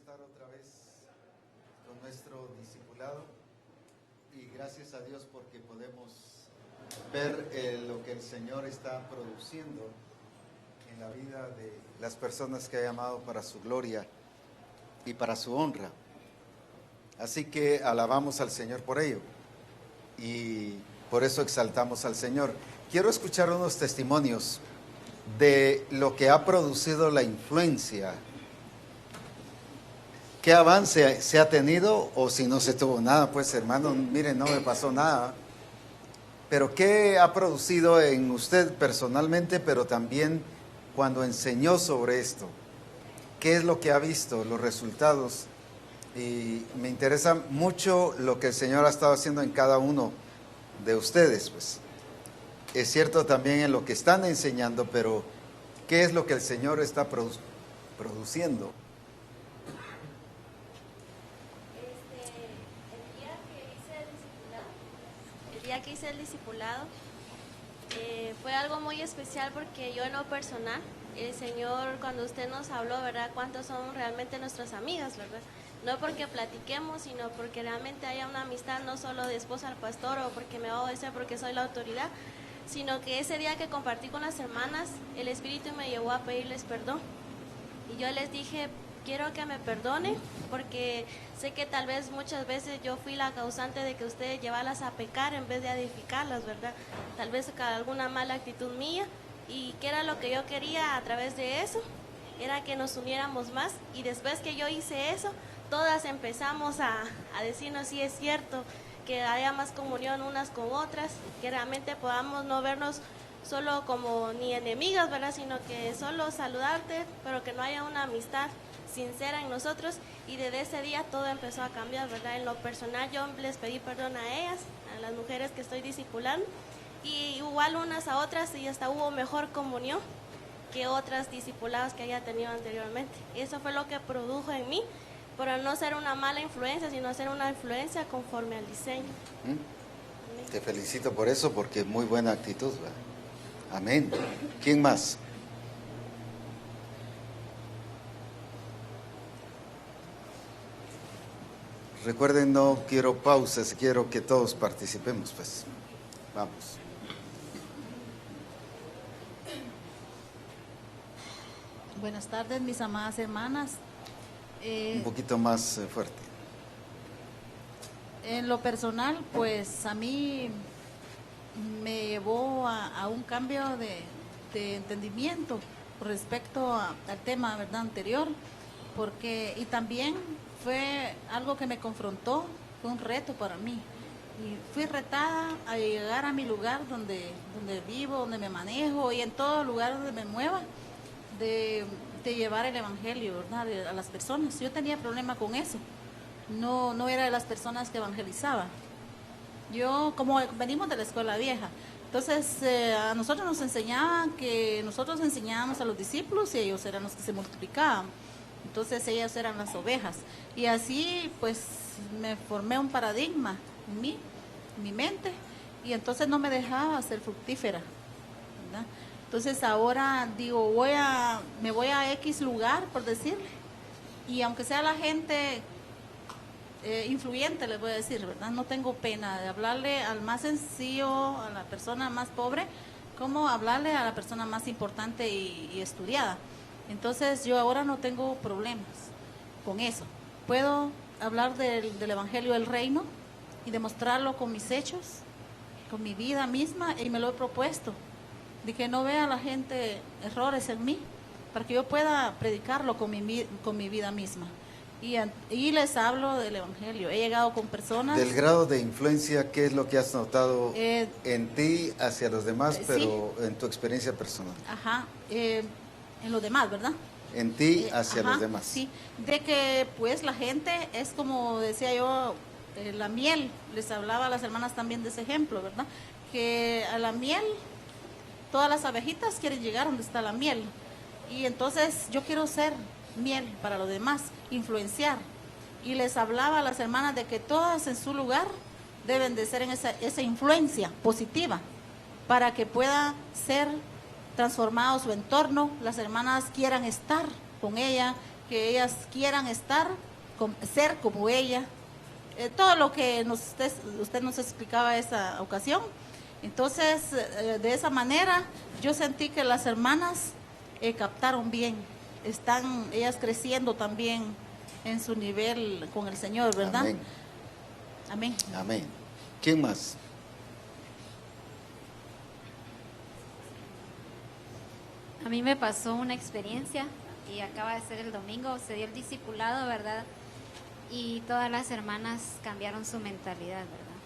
estar otra vez con nuestro discipulado y gracias a Dios porque podemos ver lo que el Señor está produciendo en la vida de las personas que ha llamado para su gloria y para su honra. Así que alabamos al Señor por ello y por eso exaltamos al Señor. Quiero escuchar unos testimonios de lo que ha producido la influencia. ¿Qué avance se ha tenido? O si no se tuvo nada, pues hermano, miren, no me pasó nada. Pero ¿qué ha producido en usted personalmente, pero también cuando enseñó sobre esto? ¿Qué es lo que ha visto, los resultados? Y me interesa mucho lo que el Señor ha estado haciendo en cada uno de ustedes, pues. Es cierto también en lo que están enseñando, pero ¿qué es lo que el Señor está produciendo? El día que hice el discipulado fue algo muy especial porque yo en lo personal, el Señor cuando usted nos habló, ¿verdad? ¿Cuántos son realmente nuestras amigas, verdad? No porque platiquemos, sino porque realmente haya una amistad, no solo de esposa al pastor o porque me va a obedecer porque soy la autoridad, sino que ese día que compartí con las hermanas, el Espíritu me llevó a pedirles perdón. Y yo les dije, quiero que me perdonen, porque sé que tal vez muchas veces yo fui la causante de que ustedes llevarlas a pecar en vez de edificarlas, ¿verdad? Tal vez alguna mala actitud mía, y que era lo que yo quería a través de eso, era que nos uniéramos más, y después que yo hice eso, todas empezamos a decirnos si es cierto, que haya más comunión unas con otras, que realmente podamos no vernos solo como ni enemigas, ¿verdad? Sino que solo saludarte, pero que no haya una amistad sincera en nosotros, y desde ese día todo empezó a cambiar, ¿verdad? En lo personal yo les pedí perdón a ellas, a las mujeres que estoy discipulando, y igual unas a otras, y hasta hubo mejor comunión que otras discipuladas que haya tenido anteriormente. Y eso fue lo que produjo en mí, pero no ser una mala influencia, sino ser una influencia conforme al diseño. Te felicito por eso, porque es muy buena actitud, ¿verdad? Amén. ¿Quién más? Recuerden, no quiero pausas, quiero que todos participemos, pues. Vamos. Buenas tardes, mis amadas hermanas. Un poquito más fuerte. En lo personal, pues a mí me llevó a un cambio de entendimiento respecto al tema, ¿verdad?, anterior, porque y también fue algo que me confrontó, fue un reto para mí. Y fui retada a llegar a mi lugar donde vivo, donde me manejo y en todo lugar donde me mueva, de llevar el evangelio, ¿verdad?, a las personas. Yo tenía problema con eso. No era de las personas que evangelizaban. Yo, como venimos de la escuela vieja, entonces a nosotros nos enseñaban que nosotros enseñábamos a los discípulos y ellos eran los que se multiplicaban. Entonces ellas eran las ovejas. Y así pues me formé un paradigma en mí, en mi mente, y entonces no me dejaba ser fructífera, ¿verdad? Entonces ahora digo, me voy a X lugar, por decirle, y aunque sea la gente influyente, les voy a decir, ¿verdad? No tengo pena de hablarle al más sencillo, a la persona más pobre, como hablarle a la persona más importante y estudiada. Entonces yo ahora no tengo problemas con eso. Puedo hablar del Evangelio del Reino y demostrarlo con mis hechos, con mi vida misma, y me lo he propuesto, de que no vea la gente errores en mí, para que yo pueda predicarlo con mi vida misma. Y les hablo del Evangelio. He llegado con personas... Del grado de influencia, ¿qué es lo que has notado en ti hacia los demás, pero sí, en tu experiencia personal? Ajá, en los demás, ¿verdad? En ti hacia los demás. Sí, de que pues la gente es como decía yo, la miel. Les hablaba a las hermanas también de ese ejemplo, ¿verdad? Que a la miel, todas las abejitas quieren llegar donde está la miel. Y entonces yo quiero ser miel para los demás, influenciar. Y les hablaba a las hermanas de que todas en su lugar deben de ser en esa influencia positiva para que pueda ser transformado su entorno, las hermanas quieran estar con ella, que ellas quieran ser como ella. Todo lo que usted nos explicaba esa ocasión. Entonces, de esa manera, yo sentí que las hermanas captaron bien. Están ellas creciendo también en su nivel con el Señor, ¿verdad? Amén. Amén. Amén. ¿Quién más? A mí me pasó una experiencia y acaba de ser el domingo, se dio el discipulado, ¿verdad? Y todas las hermanas cambiaron su mentalidad, ¿verdad?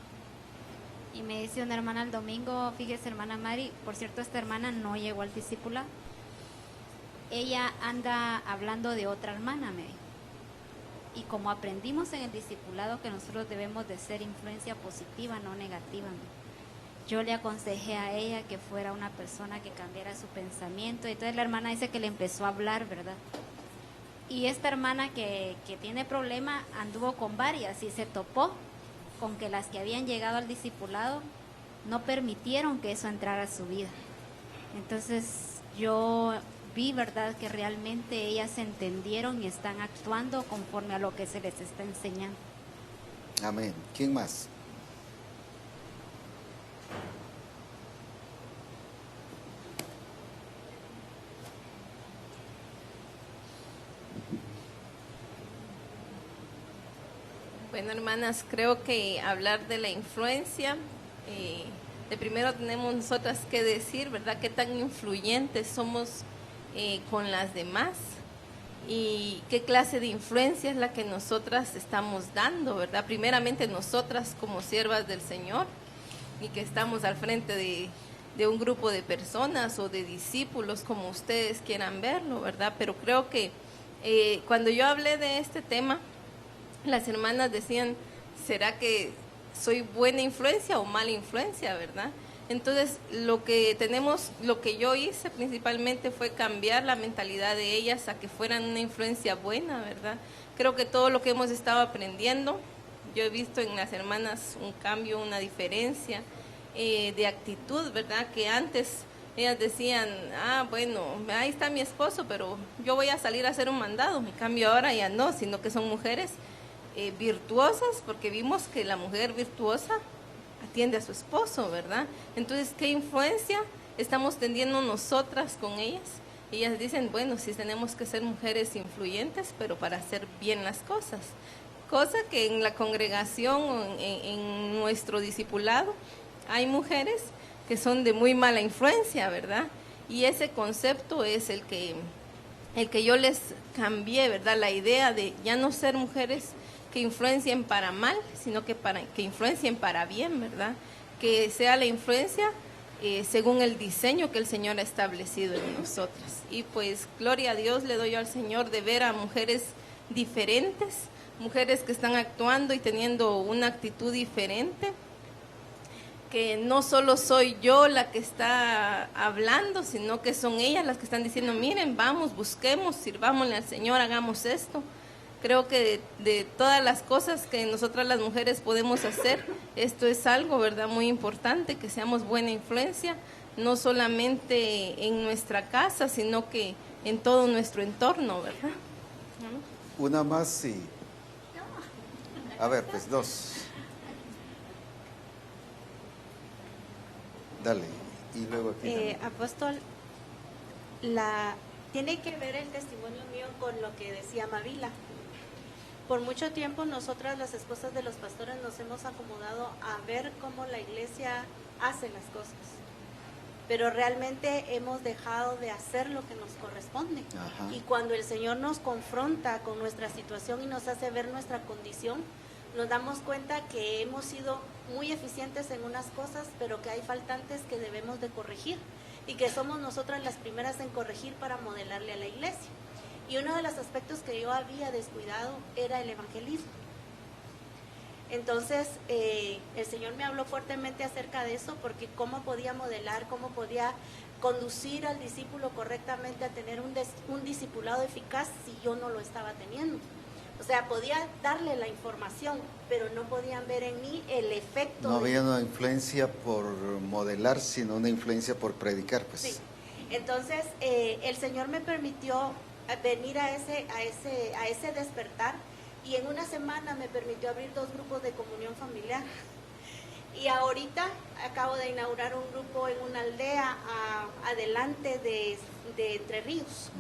Y me dice una hermana el domingo, fíjese hermana Mari, por cierto esta hermana no llegó al discipulado. Ella anda hablando de otra hermana, me dijo. Y como aprendimos en el discipulado que nosotros debemos de ser influencia positiva, no negativa, yo le aconsejé a ella que fuera una persona que cambiara su pensamiento. Y entonces la hermana dice que le empezó a hablar, ¿verdad? Y esta hermana que tiene problema anduvo con varias y se topó con que las que habían llegado al discipulado no permitieron que eso entrara a su vida. Entonces yo vi, ¿verdad?, que realmente ellas se entendieron y están actuando conforme a lo que se les está enseñando. Amén. ¿Quién más? Bueno, hermanas, creo que hablar de la influencia, de primero tenemos nosotras que decir, ¿verdad?, qué tan influyentes somos con las demás y qué clase de influencia es la que nosotras estamos dando, ¿verdad? Primeramente nosotras como siervas del Señor y que estamos al frente de un grupo de personas o de discípulos, como ustedes quieran verlo, ¿verdad? Pero creo que cuando yo hablé de este tema, las hermanas decían, ¿será que soy buena influencia o mala influencia, verdad? Entonces, lo que yo hice principalmente fue cambiar la mentalidad de ellas a que fueran una influencia buena, ¿verdad? Creo que todo lo que hemos estado aprendiendo, yo he visto en las hermanas un cambio, una diferencia de actitud, ¿verdad? Que antes ellas decían, bueno, ahí está mi esposo, pero yo voy a salir a hacer un mandado. En cambio ahora ya no, sino que son mujeres virtuosas, porque vimos que la mujer virtuosa atiende a su esposo, ¿verdad? Entonces, ¿qué influencia estamos teniendo nosotras con ellas? Ellas dicen, bueno, sí tenemos que ser mujeres influyentes, pero para hacer bien las cosas. Cosa que en la congregación, en nuestro discipulado, hay mujeres que son de muy mala influencia, ¿verdad? Y ese concepto es el que yo les cambié, ¿verdad? La idea de ya no ser mujeres que influencien para mal, sino que influencien para bien, ¿verdad? Que sea la influencia según el diseño que el Señor ha establecido en nosotras. Y pues, gloria a Dios le doy yo al Señor de ver a mujeres diferentes, mujeres que están actuando y teniendo una actitud diferente, que no solo soy yo la que está hablando, sino que son ellas las que están diciendo, miren, vamos, busquemos, sirvámosle al Señor, hagamos esto. Creo que de todas las cosas que nosotras las mujeres podemos hacer, esto es algo, ¿verdad?, muy importante, que seamos buena influencia, no solamente en nuestra casa, sino que en todo nuestro entorno, ¿verdad? Una más, sí. A ver, pues dos. Dale, y luego aquí. Apóstol, tiene que ver el testimonio mío con lo que decía Mavila. Por mucho tiempo nosotras, las esposas de los pastores, nos hemos acomodado a ver cómo la iglesia hace las cosas, pero realmente hemos dejado de hacer lo que nos corresponde. Ajá. Y cuando el Señor nos confronta con nuestra situación y nos hace ver nuestra condición, nos damos cuenta que hemos sido muy eficientes en unas cosas, pero que hay faltantes que debemos de corregir y que somos nosotras las primeras en corregir para modelarle a la iglesia. Y uno de los aspectos que yo había descuidado era el evangelismo. Entonces, el Señor me habló fuertemente acerca de eso, porque cómo podía modelar, cómo podía conducir al discípulo correctamente a tener un discipulado eficaz si yo no lo estaba teniendo. O sea, podía darle la información, pero no podían ver en mí el efecto. No había una influencia por modelar, sino una influencia por predicar, pues. Sí. Entonces, el Señor me permitió venir a ese despertar, y en una semana me permitió abrir 2 grupos de comunión familiar. Y ahorita acabo de inaugurar un grupo en una aldea adelante de Entre Ríos.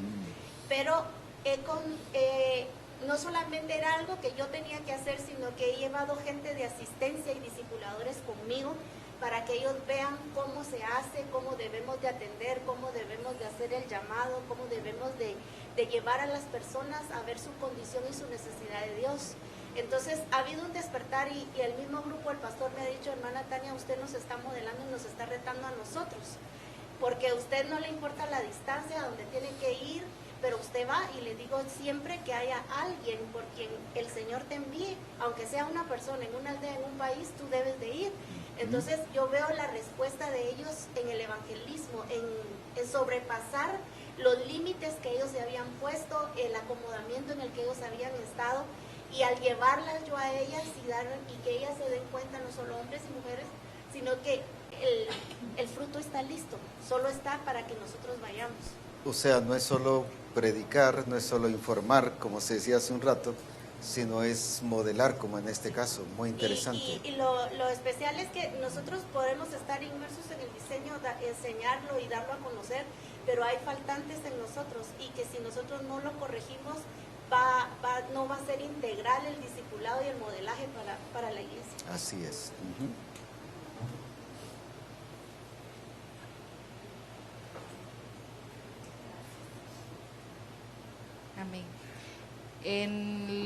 Pero no solamente era algo que yo tenía que hacer, sino que he llevado gente de asistencia y discipuladores conmigo para que ellos vean cómo se hace, cómo debemos de atender, cómo debemos de hacer el llamado, cómo debemos de llevar a las personas a ver su condición y su necesidad de Dios. Entonces ha habido un despertar, y el mismo grupo, el pastor me ha dicho: hermana Tania, usted nos está modelando y nos está retando a nosotros, porque a usted no le importa la distancia a donde tiene que ir, pero usted va. Y le digo siempre que haya alguien por quien el Señor te envíe, aunque sea una persona en una aldea, en un país, tú debes de ir. Entonces yo veo la respuesta de ellos en el evangelismo, en sobrepasar los límites que ellos se habían puesto, el acomodamiento en el que ellos habían estado, y al llevarlas yo a ellas y que ellas se den cuenta, no solo hombres y mujeres, sino que el fruto está listo, solo está para que nosotros vayamos. O sea, no es solo predicar, no es solo informar, como se decía hace un rato, sino es modelar, como en este caso. Muy interesante. Y lo especial es que nosotros podemos estar inmersos en el diseño, enseñarlo y darlo a conocer, pero hay faltantes en nosotros, y que si nosotros no lo corregimos, no va a ser integral el discipulado y el modelaje para la iglesia. Así es. Amén.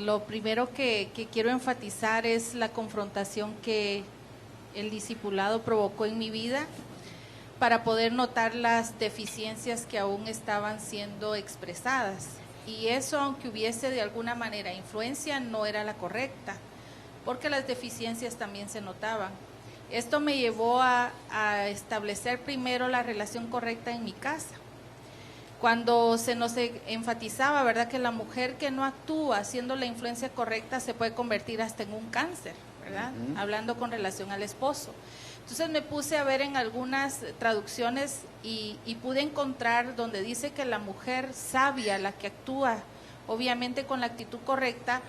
Lo primero que quiero enfatizar es la confrontación que el discipulado provocó en mi vida para poder notar las deficiencias que aún estaban siendo expresadas. Y eso, aunque hubiese de alguna manera influencia, no era la correcta, porque las deficiencias también se notaban. Esto me llevó a establecer primero la relación correcta en mi casa. Cuando se nos enfatizaba, ¿verdad?, que la mujer que no actúa haciendo la influencia correcta se puede convertir hasta en un cáncer, ¿verdad? Hablando con relación al esposo. Entonces me puse a ver en algunas traducciones y pude encontrar donde dice que la mujer sabia, la que actúa obviamente con la actitud correcta,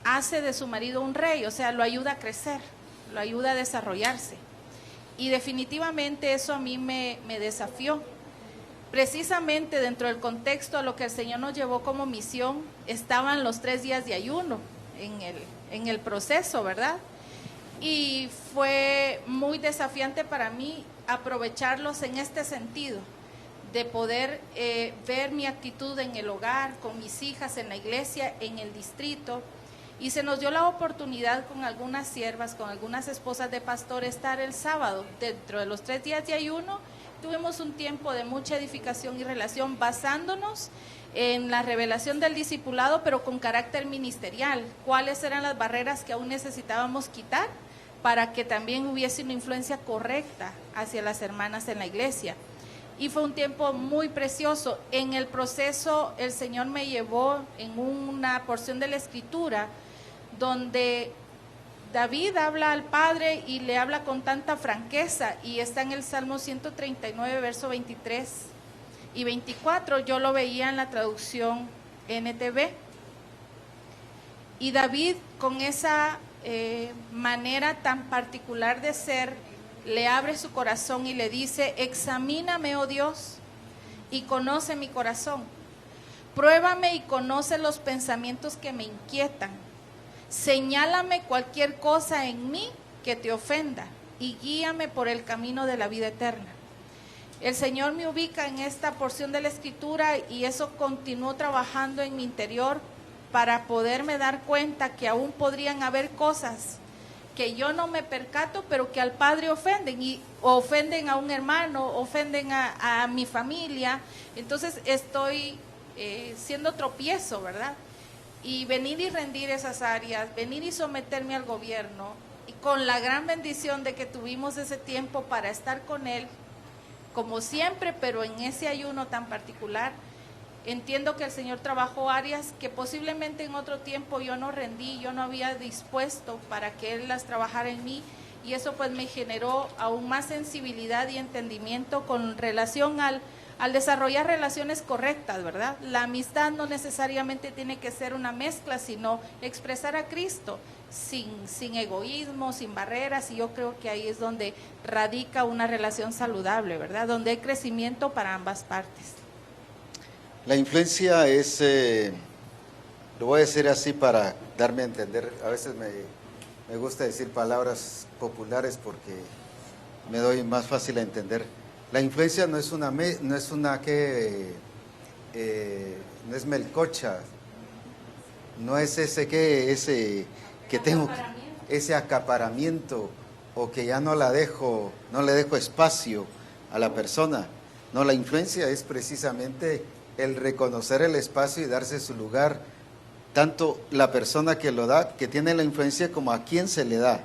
hace de su marido un rey, o sea, lo ayuda a crecer, lo ayuda a desarrollarse. Y definitivamente eso a mí me desafió. Precisamente dentro del contexto a lo que el Señor nos llevó como misión, estaban los 3 días de ayuno en el proceso, ¿verdad? Y fue muy desafiante para mí aprovecharlos en este sentido, de poder ver mi actitud en el hogar, con mis hijas, en la iglesia, en el distrito. Y se nos dio la oportunidad con algunas siervas, con algunas esposas de pastor, estar el sábado dentro de los 3 días de ayuno. Tuvimos un tiempo de mucha edificación y relación basándonos en la revelación del discipulado, pero con carácter ministerial. ¿Cuáles eran las barreras que aún necesitábamos quitar para que también hubiese una influencia correcta hacia las hermanas en la iglesia? Y fue un tiempo muy precioso. En el proceso el Señor me llevó en una porción de la Escritura donde David habla al Padre y le habla con tanta franqueza, y está en el Salmo 139, verso 23 y 24. Yo lo veía en la traducción NTV. Y David, con esa manera tan particular de ser, le abre su corazón y le dice: examíname, oh Dios, y conoce mi corazón. Pruébame y conoce los pensamientos que me inquietan. Señálame cualquier cosa en mí que te ofenda y guíame por el camino de la vida eterna. El Señor me ubica en esta porción de la Escritura y eso continuó trabajando en mi interior para poderme dar cuenta que aún podrían haber cosas que yo no me percato, pero que al Padre ofenden, y ofenden a un hermano, ofenden a mi familia. Entonces estoy siendo tropiezo, ¿verdad? Y venir y rendir esas áreas, venir y someterme al gobierno, y con la gran bendición de que tuvimos ese tiempo para estar con Él, como siempre, pero en ese ayuno tan particular. Entiendo que el Señor trabajó áreas que posiblemente en otro tiempo yo no rendí, yo no había dispuesto para que Él las trabajara en mí, y eso pues me generó aún más sensibilidad y entendimiento con relación al al desarrollar relaciones correctas, ¿verdad? La amistad no necesariamente tiene que ser una mezcla, sino expresar a Cristo sin egoísmo, sin barreras, y yo creo que ahí es donde radica una relación saludable, ¿verdad? Donde hay crecimiento para ambas partes. La influencia es, lo voy a decir así para darme a entender, a veces me gusta decir palabras populares porque me doy más fácil a entender. La influencia no es no es melcocha, no es ese que tengo, ese acaparamiento, o que ya no le dejo espacio a la persona. No, la influencia es precisamente el reconocer el espacio y darse su lugar, tanto la persona que lo da, que tiene la influencia, como a quien se le da.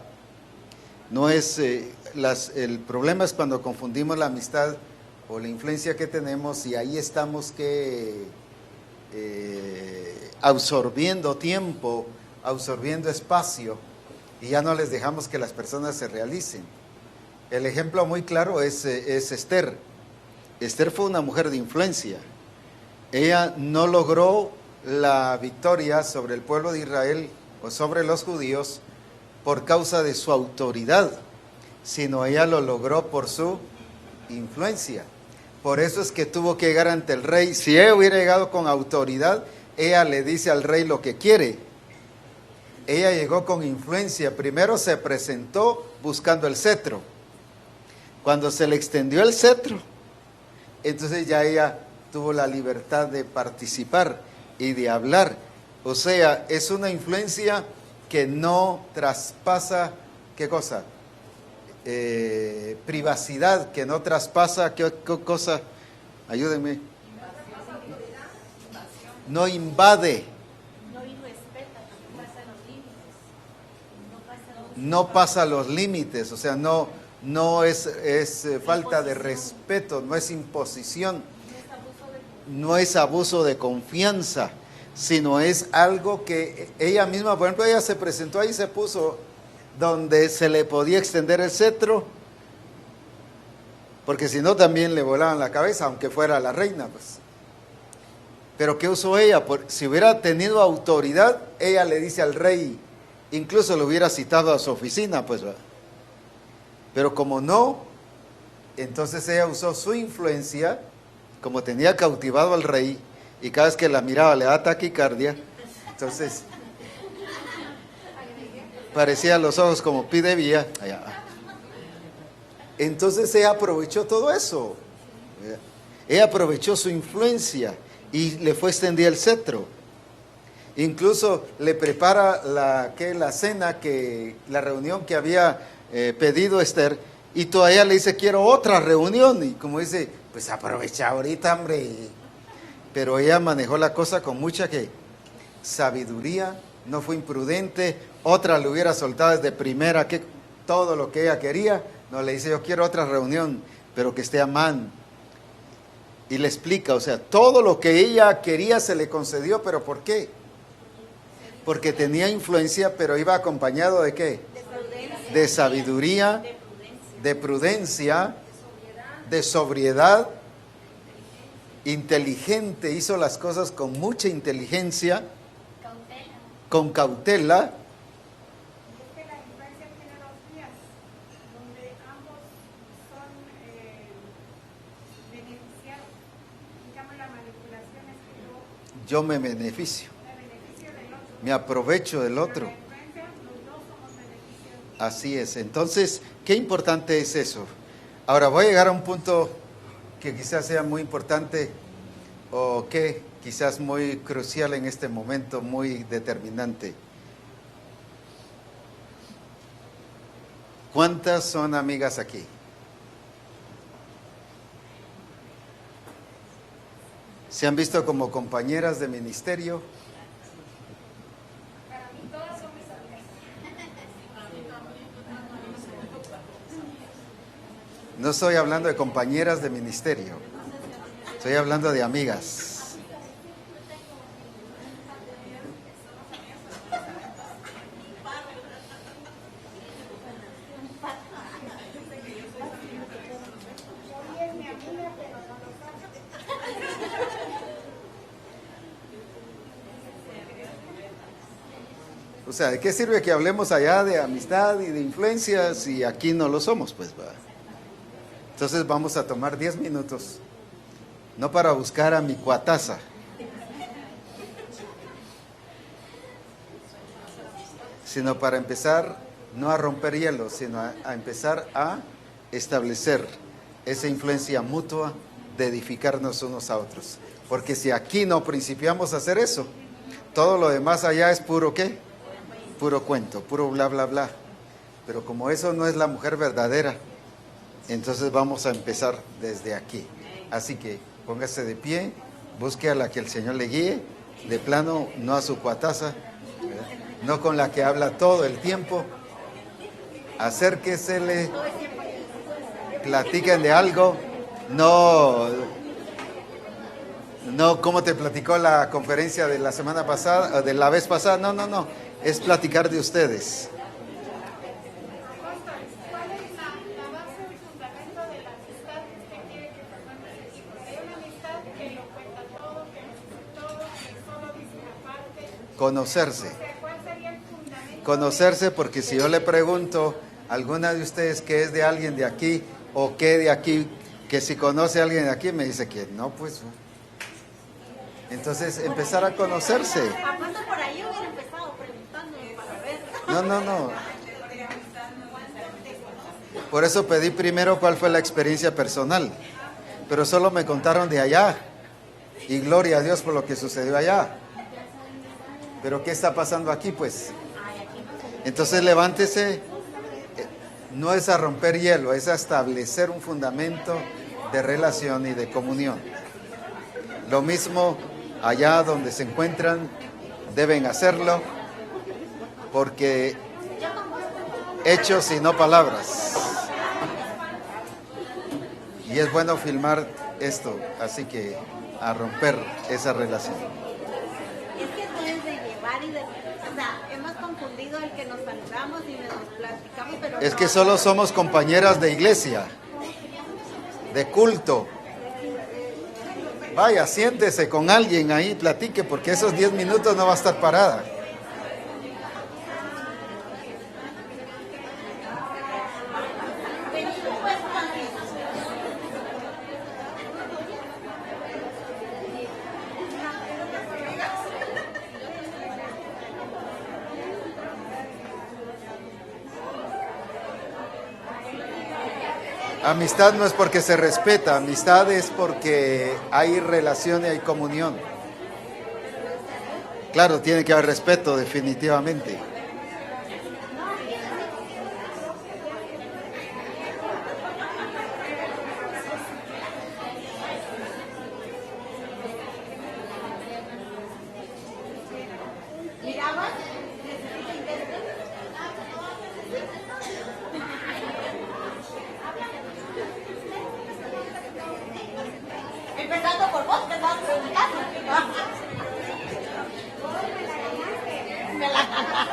No es, el problema es cuando confundimos la amistad o la influencia que tenemos, y ahí estamos absorbiendo tiempo, absorbiendo espacio, y ya no les dejamos que las personas se realicen. El ejemplo muy claro es Esther. Esther fue una mujer de influencia. Ella no logró la victoria sobre el pueblo de Israel o sobre los judíos por causa de su autoridad, sino ella lo logró por su influencia. Por eso es que tuvo que llegar ante el rey. Si ella hubiera llegado con autoridad, ella le dice al rey lo que quiere. Ella llegó con influencia. Primero se presentó buscando el cetro. Cuando se le extendió el cetro, entonces ya ella tuvo la libertad de participar y de hablar. O sea, es una influencia que no traspasa, ¿qué cosa? Privacidad, que no traspasa, ¿qué cosa? Ayúdenme. No invade. No pasa los límites, o sea, no es falta de respeto, no es imposición, no es abuso de confianza, sino es algo que ella misma, por ejemplo, ella se presentó ahí y se puso donde se le podía extender el cetro, porque si no también le volaban la cabeza, aunque fuera la reina, pues. Pero ¿qué usó ella? Si hubiera tenido autoridad, ella le dice al rey, incluso lo hubiera citado a su oficina, pues. Pero como no, entonces ella usó su influencia, como tenía cautivado al rey, y cada vez que la miraba le daba taquicardia, entonces parecía los ojos como pide vía. Entonces ella aprovechó todo eso. Ella aprovechó su influencia y le fue extendida el cetro. Incluso le prepara la cena, la reunión que había pedido Esther, y todavía le dice, quiero otra reunión. Y como dice, pues aprovecha ahorita, hombre. Pero ella manejó la cosa con mucha sabiduría, no fue imprudente. Otra le hubiera soltado desde primera todo lo que ella quería. No, le dice, yo quiero otra reunión, pero que esté a mano. Y le explica, o sea, todo lo que ella quería se le concedió, pero ¿por qué? Porque tenía influencia, pero iba acompañado ¿de qué? De sabiduría, de prudencia, de sobriedad, inteligente, hizo las cosas con mucha inteligencia, con cautela. Yo me beneficio, me aprovecho del otro. Así es. Entonces, qué importante es eso. Ahora voy a llegar a un punto que quizás sea muy importante, o que quizás muy crucial en este momento, muy determinante. ¿Cuántas son amigas aquí? ¿Se han visto como compañeras de ministerio? Para mí todas son mis amigas. No estoy hablando de compañeras de ministerio, estoy hablando de amigas. O sea, ¿de qué sirve que hablemos allá de amistad y de influencia si aquí no lo somos? Pues va. Entonces vamos a tomar 10 minutos, no para buscar a mi cuataza, sino para empezar no a romper hielo, sino a empezar a establecer esa influencia mutua de edificarnos unos a otros. Porque si aquí no principiamos a hacer eso, todo lo demás allá es puro ¿qué? Puro cuento, puro bla, bla, bla. Pero como eso no es la mujer verdadera, entonces vamos a empezar desde aquí. Así que póngase de pie, busque a la que el Señor le guíe, de plano, no a su cuataza, ¿verdad? No con la que habla todo el tiempo. Acérquesele, platiquen de algo, no, como te platicó la conferencia de la semana pasada, de la vez pasada, no, es platicar de ustedes. ¿Cuál es la base o el fundamento de la amistad que usted quiere que formemos equipo? Hay una amistad que lo cuenta todo, que lo dice todo, que solo dice una parte. Conocerse. O sea, ¿cuál sería el fundamento? Conocerse, porque si yo le pregunto a alguna de ustedes que es de alguien de aquí o que de aquí, que si conoce a alguien de aquí, me dice que no, pues. Entonces, empezar a conocerse. Aparte por ahí hubiera empezado preguntándome para ver. No. Por eso pedí primero cuál fue la experiencia personal. Pero solo me contaron de allá. Y gloria a Dios por lo que sucedió allá. Pero ¿qué está pasando aquí, pues? Entonces levántese. No es a romper hielo, es a establecer un fundamento de relación y de comunión. Lo mismo allá donde se encuentran, deben hacerlo, porque hechos y no palabras. Y es bueno filmar esto, así que a romper esa relación. Es que esto es de llevar y de... O sea, hemos confundido el que nos saludamos y nos platicamos, pero Es no. que solo somos compañeras de iglesia, de culto. Vaya, siéntese con alguien ahí, platique, porque esos 10 minutos no va a estar parada. Amistad no es porque se respeta, amistad es porque hay relación y hay comunión. Claro, tiene que haber respeto, definitivamente. Empezando por vos, que estabas preguntando. Me la ganaste.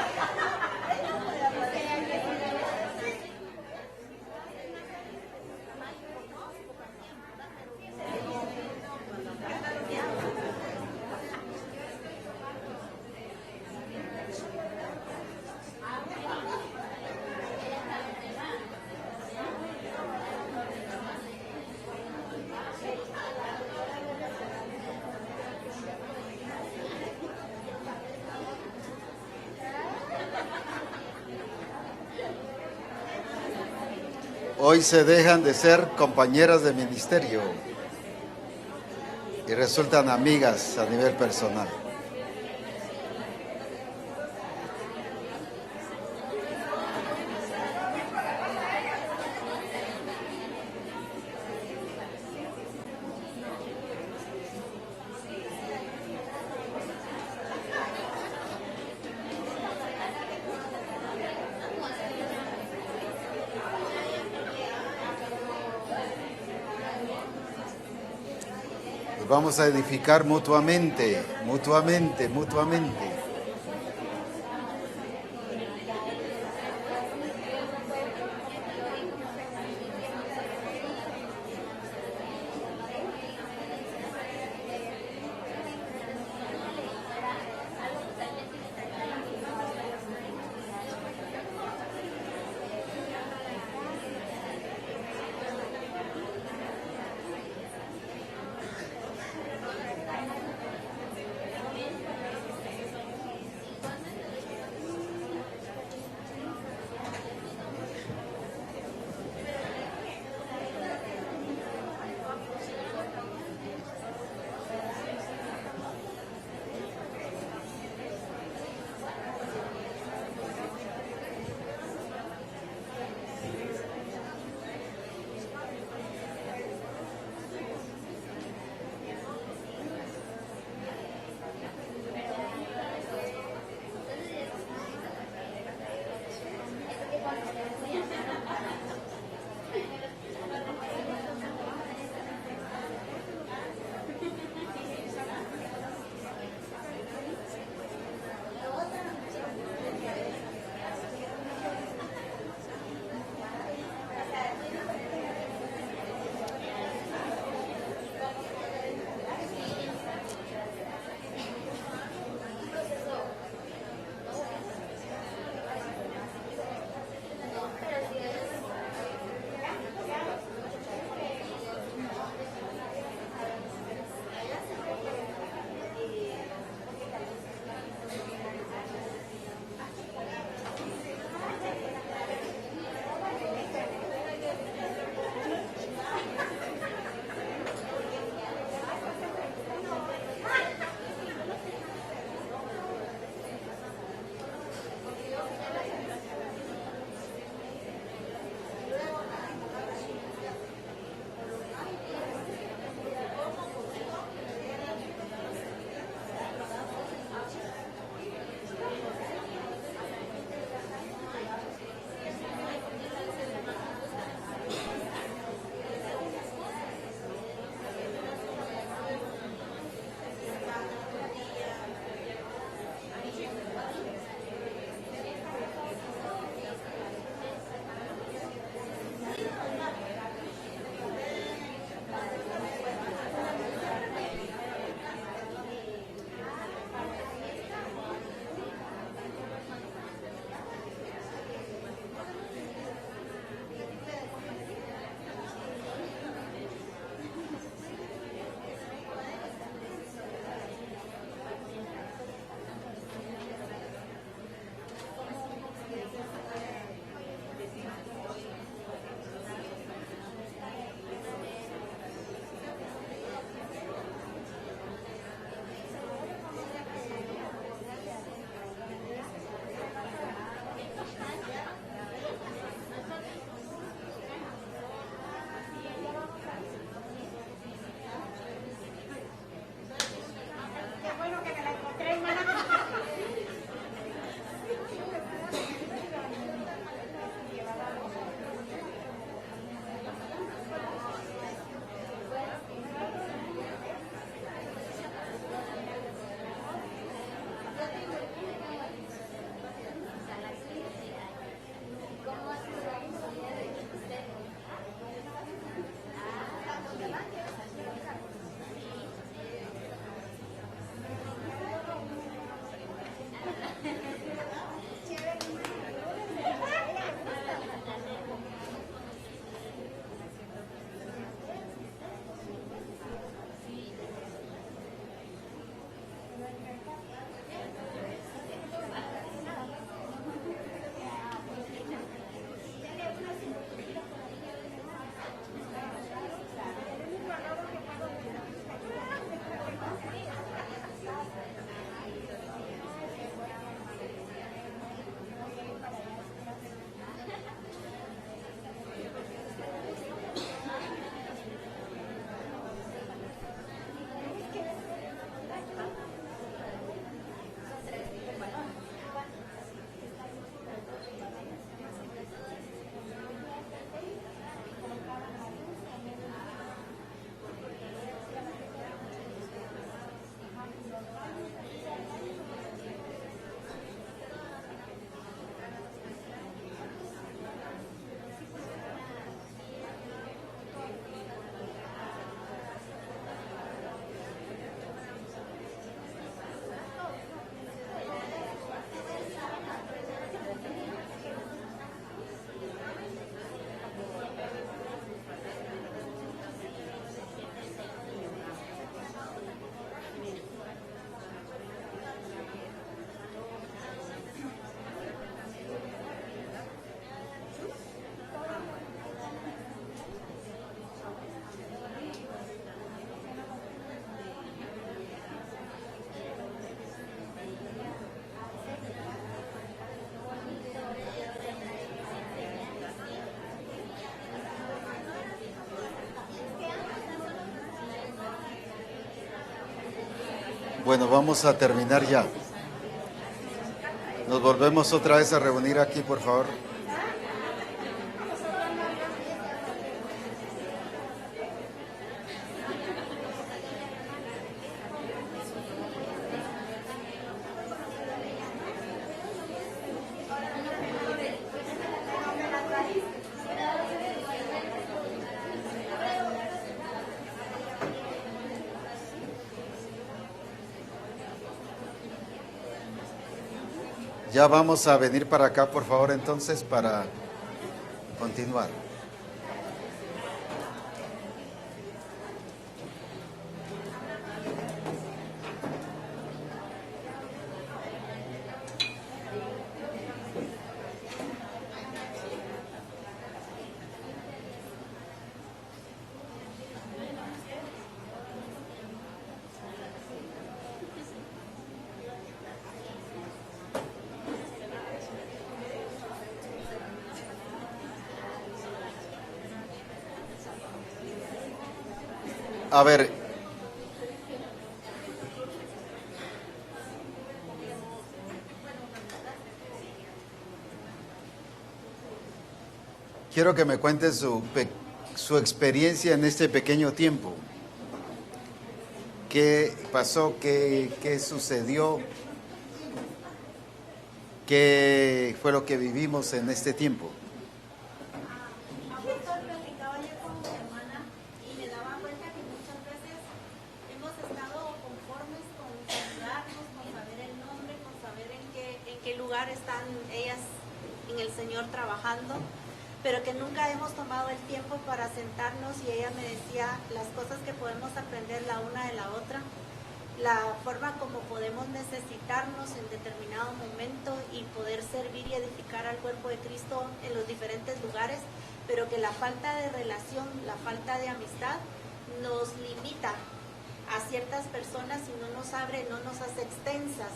Hoy se dejan de ser compañeras de ministerio y resultan amigas a nivel personal. Vamos a edificar mutuamente. Bueno, vamos a terminar ya. Nos volvemos otra vez a reunir aquí, por favor. Ya vamos a venir para acá, por favor, entonces, para continuar. A ver, quiero que me cuente su experiencia en este pequeño tiempo. ¿Qué pasó? ¿Qué sucedió? ¿Qué fue lo que vivimos en este tiempo? Están ellas en el Señor trabajando, pero que nunca hemos tomado el tiempo para sentarnos, y ella me decía las cosas que podemos aprender la una de la otra, la forma como podemos necesitarnos en determinado momento y poder servir y edificar al cuerpo de Cristo en los diferentes lugares, pero que la falta de relación, la falta de amistad nos limita a ciertas personas y no nos abre, no nos hace extensas,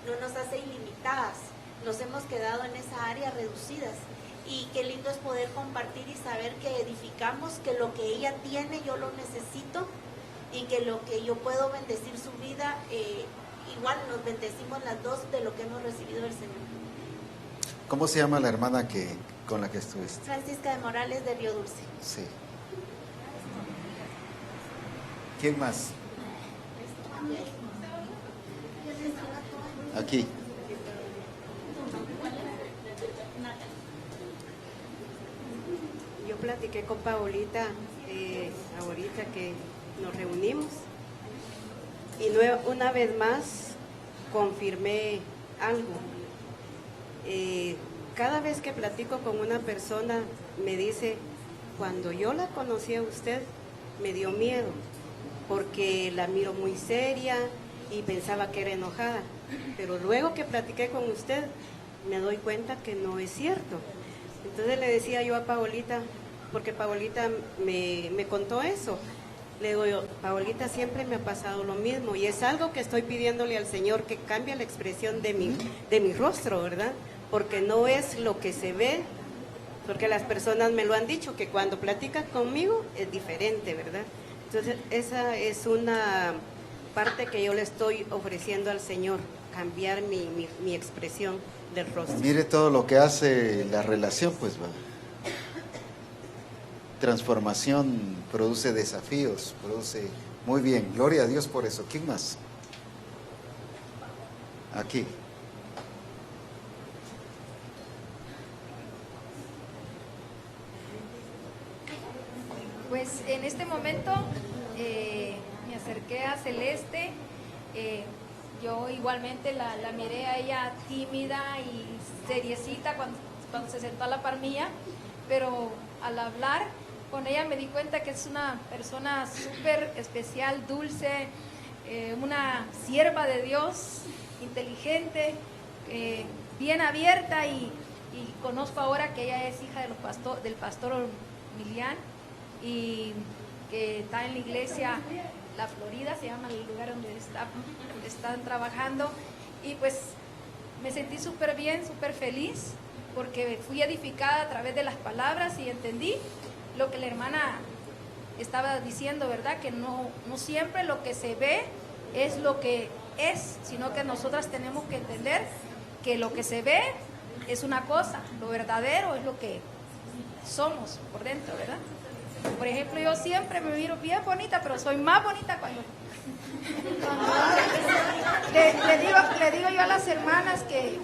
no nos hace ilimitadas. Nos hemos quedado en esa área reducidas, y qué lindo es poder compartir y saber que edificamos, que lo que ella tiene yo lo necesito, y que lo que yo puedo bendecir su vida, igual nos bendecimos las dos de lo que hemos recibido del Señor. ¿Cómo se llama la hermana con la que estuviste? Francisca de Morales, de Río Dulce. Sí. ¿Quién más? Aquí. Yo platiqué con Paulita ahorita que nos reunimos, y una vez más confirmé algo. Cada vez que platico con una persona me dice, cuando yo la conocí a usted me dio miedo porque la miro muy seria y pensaba que era enojada, pero luego que platiqué con usted me doy cuenta que no es cierto. Entonces le decía yo a Paulita, porque Paulita me contó eso, le digo yo, Paulita, siempre me ha pasado lo mismo, y es algo que estoy pidiéndole al Señor, que cambie la expresión de mi rostro, ¿verdad? Porque no es lo que se ve, porque las personas me lo han dicho, que cuando platican conmigo es diferente, ¿verdad? Entonces esa es una parte que yo le estoy ofreciendo al Señor, cambiar mi expresión del rostro. Mire todo lo que hace la relación, pues va. Transformación, produce desafíos, produce... Muy bien, gloria a Dios por eso. ¿Quién más? Aquí. Pues en este momento me acerqué a Celeste, yo igualmente la miré a ella tímida y seriecita cuando se sentó a la par mía, pero al hablar con ella me di cuenta que es una persona súper especial, dulce, una sierva de Dios, inteligente, bien abierta, y conozco ahora que ella es hija del pastor Milián, y que está en la iglesia La Florida, se llama el lugar donde están trabajando, y pues me sentí súper bien, súper feliz, porque fui edificada a través de las palabras y entendí lo que la hermana estaba diciendo, ¿verdad? Que no siempre lo que se ve es lo que es, sino que nosotras tenemos que entender que lo que se ve es una cosa, lo verdadero es lo que somos por dentro, ¿verdad? Por ejemplo, yo siempre me miro bien bonita, pero soy más bonita cuando le digo yo a las hermanas que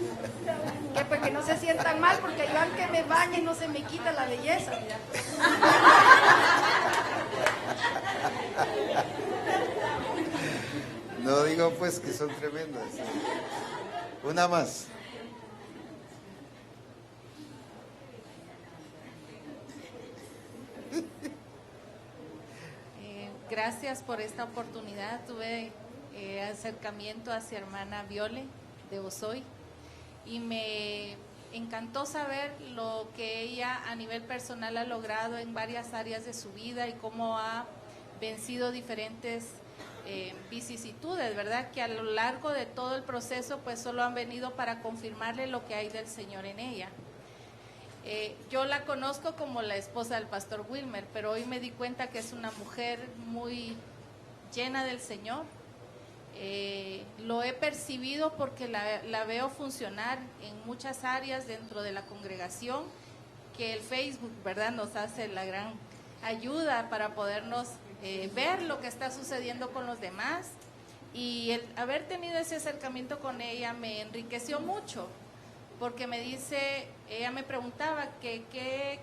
pues que no se sientan mal, porque yo aunque me bañe no se me quita la belleza, mira. No digo pues que son tremendas. Una más. Gracias por esta oportunidad. Tuve acercamiento hacia hermana Viole de Osoy y me encantó saber lo que ella a nivel personal ha logrado en varias áreas de su vida y cómo ha vencido diferentes vicisitudes, ¿verdad? Que a lo largo de todo el proceso pues solo han venido para confirmarle lo que hay del Señor en ella. Yo la conozco como la esposa del pastor Wilmer, pero hoy me di cuenta que es una mujer muy llena del Señor. Lo he percibido porque la veo funcionar en muchas áreas dentro de la congregación, que el Facebook, ¿verdad?, nos hace la gran ayuda para podernos ver lo que está sucediendo con los demás. Y el haber tenido ese acercamiento con ella me enriqueció mucho, porque ella me preguntaba qué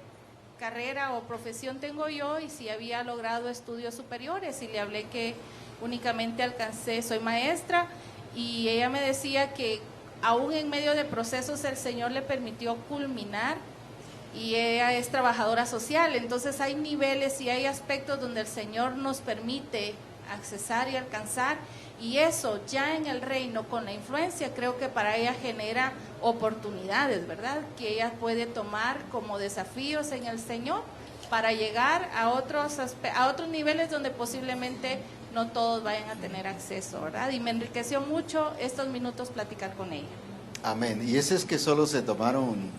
carrera o profesión tengo yo y si había logrado estudios superiores, y le hablé que únicamente soy maestra, y ella me decía que aún en medio de procesos el Señor le permitió culminar, y ella es trabajadora social. Entonces hay niveles y hay aspectos donde el Señor nos permite accesar y alcanzar, y eso ya en el reino con la influencia creo que para ella genera oportunidades, ¿verdad? Que ella puede tomar como desafíos en el Señor para llegar a otros niveles donde posiblemente no todos vayan a tener acceso, ¿verdad? Y me enriqueció mucho estos minutos platicar con ella. Amén. Y ese es que solo se tomaron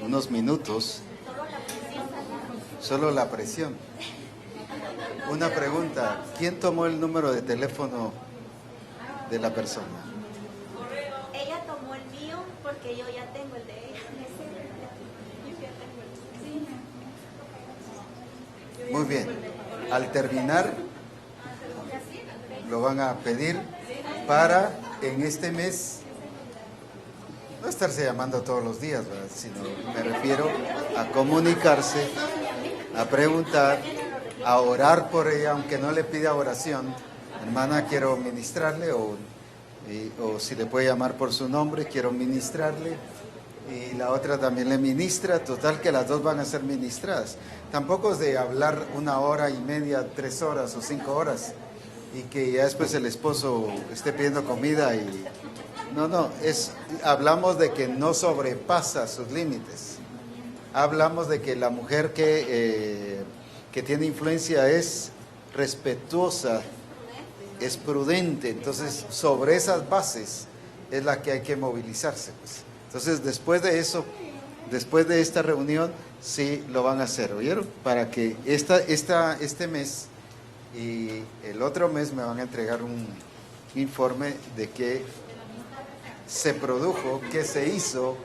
unos minutos, solo la presión. Una pregunta, ¿quién tomó el número de teléfono de la persona? Ella tomó el mío porque yo ya tengo el de ella. Muy bien. Al terminar, lo van a pedir para en este mes no estarse llamando todos los días, ¿verdad?, sino me refiero a comunicarse, a preguntar, a orar por ella, aunque no le pida oración. Hermana, quiero ministrarle, o si le puede llamar por su nombre, quiero ministrarle, y la otra también le ministra. Total que las dos van a ser ministradas. Tampoco es de hablar 1 hora y media, 3 horas o 5 horas y que ya después el esposo esté pidiendo comida y no, hablamos de que no sobrepasa sus límites. Hablamos de que la mujer que tiene influencia es respetuosa, es prudente. Entonces, sobre esas bases es la que hay que movilizarse, pues. Entonces, después de eso, después de esta reunión, sí lo van a hacer, ¿oyeron? Para que este mes y el otro mes me van a entregar un informe de qué se produjo, qué se hizo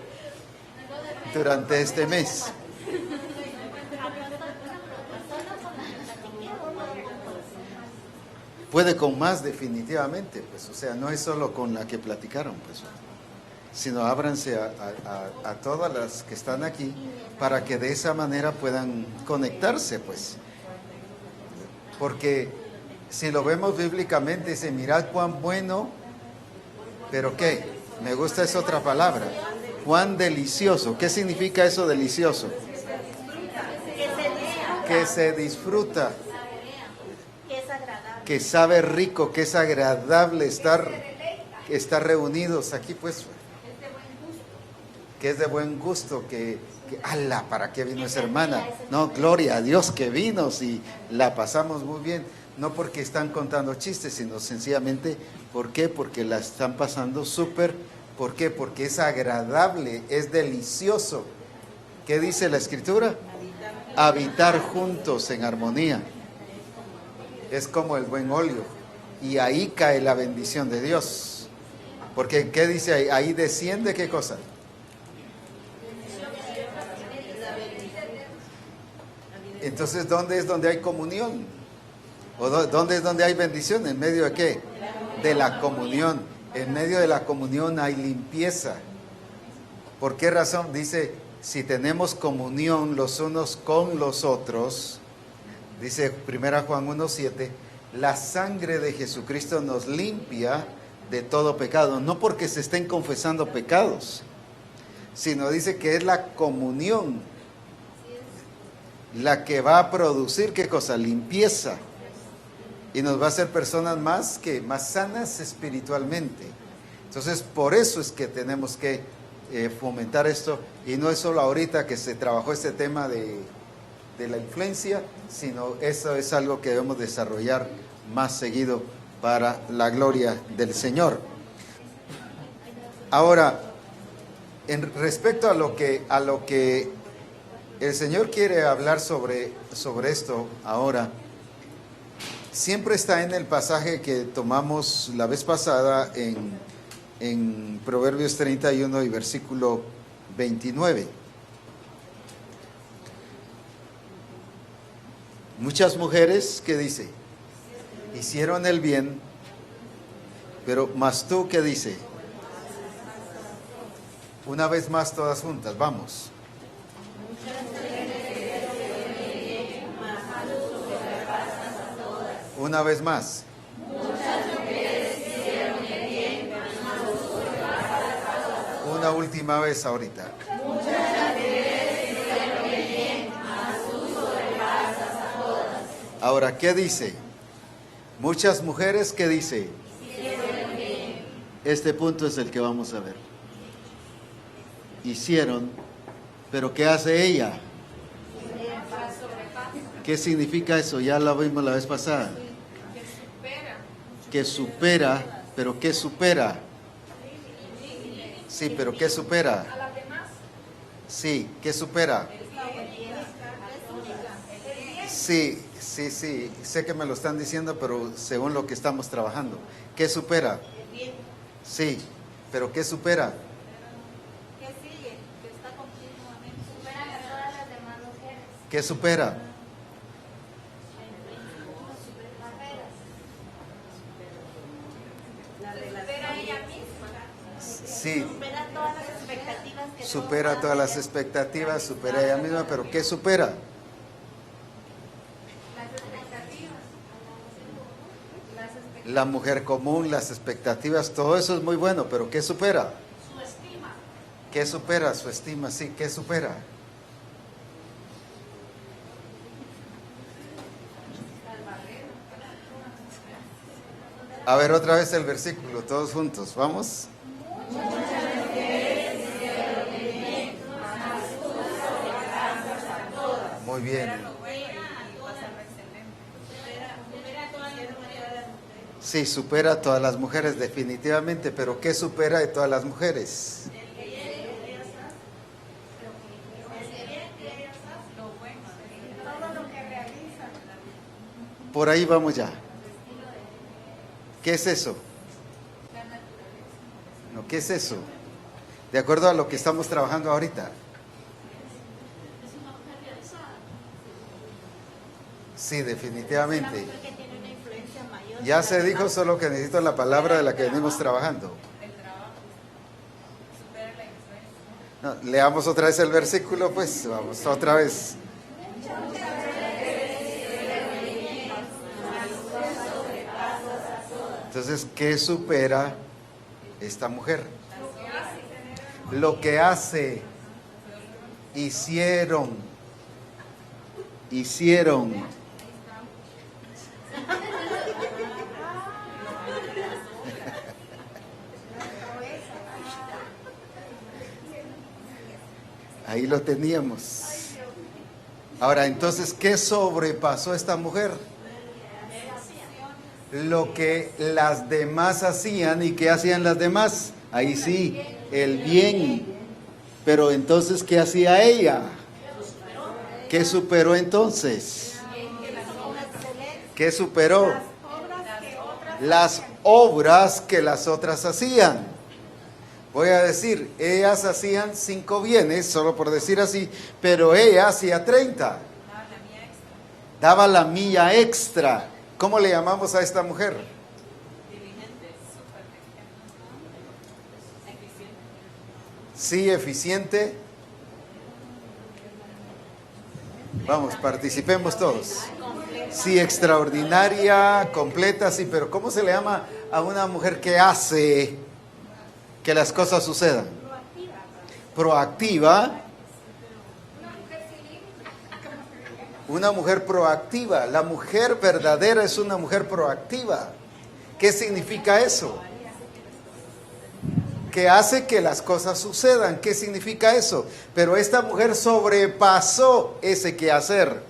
durante este mes. Puede con más, definitivamente, pues, o sea, no es solo con la que platicaron, pues, sino ábranse a todas las que están aquí para que de esa manera puedan conectarse, pues. Porque si lo vemos bíblicamente, dice, mirad cuán bueno, pero ¿qué? Me gusta esa otra palabra, cuán delicioso. ¿Qué significa eso delicioso? Que se disfruta, que sabe rico, que es agradable estar reunidos aquí, pues, que es de buen gusto, que ¡ala! ¿Para qué vino esa hermana? No, gloria a Dios que vino, y la pasamos muy bien, no porque están contando chistes, sino sencillamente, ¿por qué? Porque la están pasando súper. ¿Por qué? Porque es agradable, es delicioso. ¿Qué dice la Escritura? Habitar juntos en armonía. Es como el buen óleo, y ahí cae la bendición de Dios. Porque ¿qué dice ahí? Ahí desciende ¿qué cosa? Entonces, ¿dónde es donde hay comunión? ¿O dónde es donde hay bendición? ¿En medio de qué? De la comunión. En medio de la comunión hay limpieza. ¿Por qué razón? Dice, si tenemos comunión los unos con los otros, dice 1 Juan 1:7, la sangre de Jesucristo nos limpia de todo pecado. No porque se estén confesando pecados, sino dice que es la comunión la que va a producir, ¿qué cosa? Limpieza. Y nos va a hacer personas más sanas espiritualmente. Entonces, por eso es que tenemos que fomentar esto. Y no es solo ahorita que se trabajó este tema de la influencia, sino eso es algo que debemos desarrollar más seguido para la gloria del Señor. Ahora, respecto a lo que el Señor quiere hablar sobre esto ahora, siempre está en el pasaje que tomamos la vez pasada en Proverbios 31 y versículo 29. Muchas mujeres, ¿qué dice? Hicieron el bien, pero más tú, ¿qué dice? Una vez más todas juntas, vamos. Una vez más. Una última vez ahorita. Ahora, ¿qué dice? Muchas mujeres, ¿qué dice? Este punto es el que vamos a ver. Hicieron, pero ¿qué hace ella? ¿Qué significa eso? Ya lo vimos la vez pasada. Que supera, pero ¿qué supera? Sí, pero ¿qué supera? Sí, ¿qué supera? Sí, sé que me lo están diciendo, pero según lo que estamos trabajando. ¿Qué supera? Sí, pero ¿qué supera? ¿Qué sigue? Que está continuamente. Supera a todas las demás mujeres. ¿Qué supera? Sí. Supera todas las expectativas que supera todas las expectativas, supera ella misma, pero ¿qué supera? La mujer común, las expectativas, todo eso es muy bueno, pero ¿qué supera? Su estima. ¿Qué supera? Su estima, sí, ¿qué supera? A ver otra vez el versículo, todos juntos, ¿vamos? Muy bien. Sí, supera a todas las mujeres definitivamente, pero ¿qué supera de todas las mujeres? Por ahí vamos ya. ¿Qué es eso? No, ¿qué es eso? De acuerdo a lo que estamos trabajando ahorita. Sí, definitivamente. Ya se dijo, solo que necesito la palabra de la que venimos trabajando. No, leamos otra vez el versículo, pues vamos otra vez. Entonces, ¿qué supera esta mujer? Lo que hace, hicieron. Ahí lo teníamos. Ahora, entonces, ¿qué sobrepasó esta mujer? Lo que las demás hacían. ¿Y qué hacían las demás? Ahí sí, el bien. Pero entonces, ¿qué hacía ella? ¿Qué superó entonces? ¿Qué superó? las obras que las otras hacían. Voy a decir, ellas hacían 5 bienes, solo por decir así, pero ella hacía 30. Daba la milla extra. ¿Cómo le llamamos a esta mujer? Sí, eficiente. Vamos, participemos todos. Sí, extraordinaria, completa, sí, pero ¿cómo se le llama a una mujer que hace que las cosas sucedan? Proactiva. Una mujer proactiva. La mujer verdadera es una mujer proactiva. ¿Qué significa eso? Que hace que las cosas sucedan. ¿Qué significa eso? Pero esta mujer sobrepasó ese quehacer.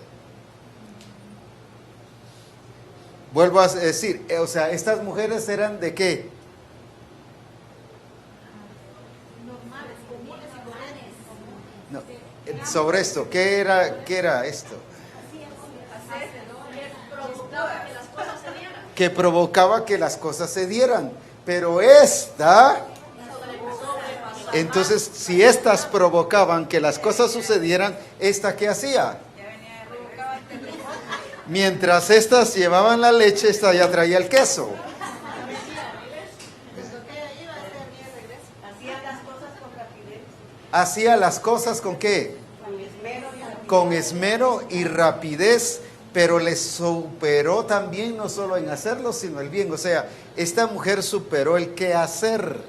Vuelvo a decir, o sea, estas mujeres eran ¿de qué? No, sobre esto, ¿qué era esto? Que provocaba que las cosas se dieran. Pero esta, entonces, si estas provocaban que las cosas sucedieran, ¿esta qué hacía? Mientras estas llevaban la leche, esta ya traía el queso. Hacía las cosas con qué? Con esmero y rapidez, pero les superó también no solo en hacerlo, sino el bien. O sea, esta mujer superó el qué hacer.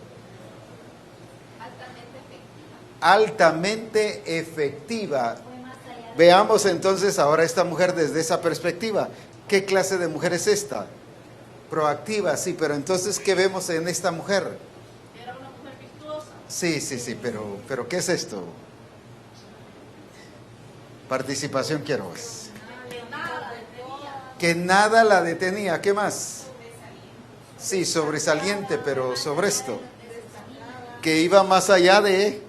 Altamente efectiva. Veamos entonces ahora esta mujer desde esa perspectiva. ¿Qué clase de mujer es esta? Proactiva, sí, pero entonces, ¿qué vemos en esta mujer? Era una mujer virtuosa. Sí, pero ¿qué es esto? Participación quiero. Que nada la detenía. ¿Qué más? Sí, sobresaliente, pero sobre esto. Que iba más allá de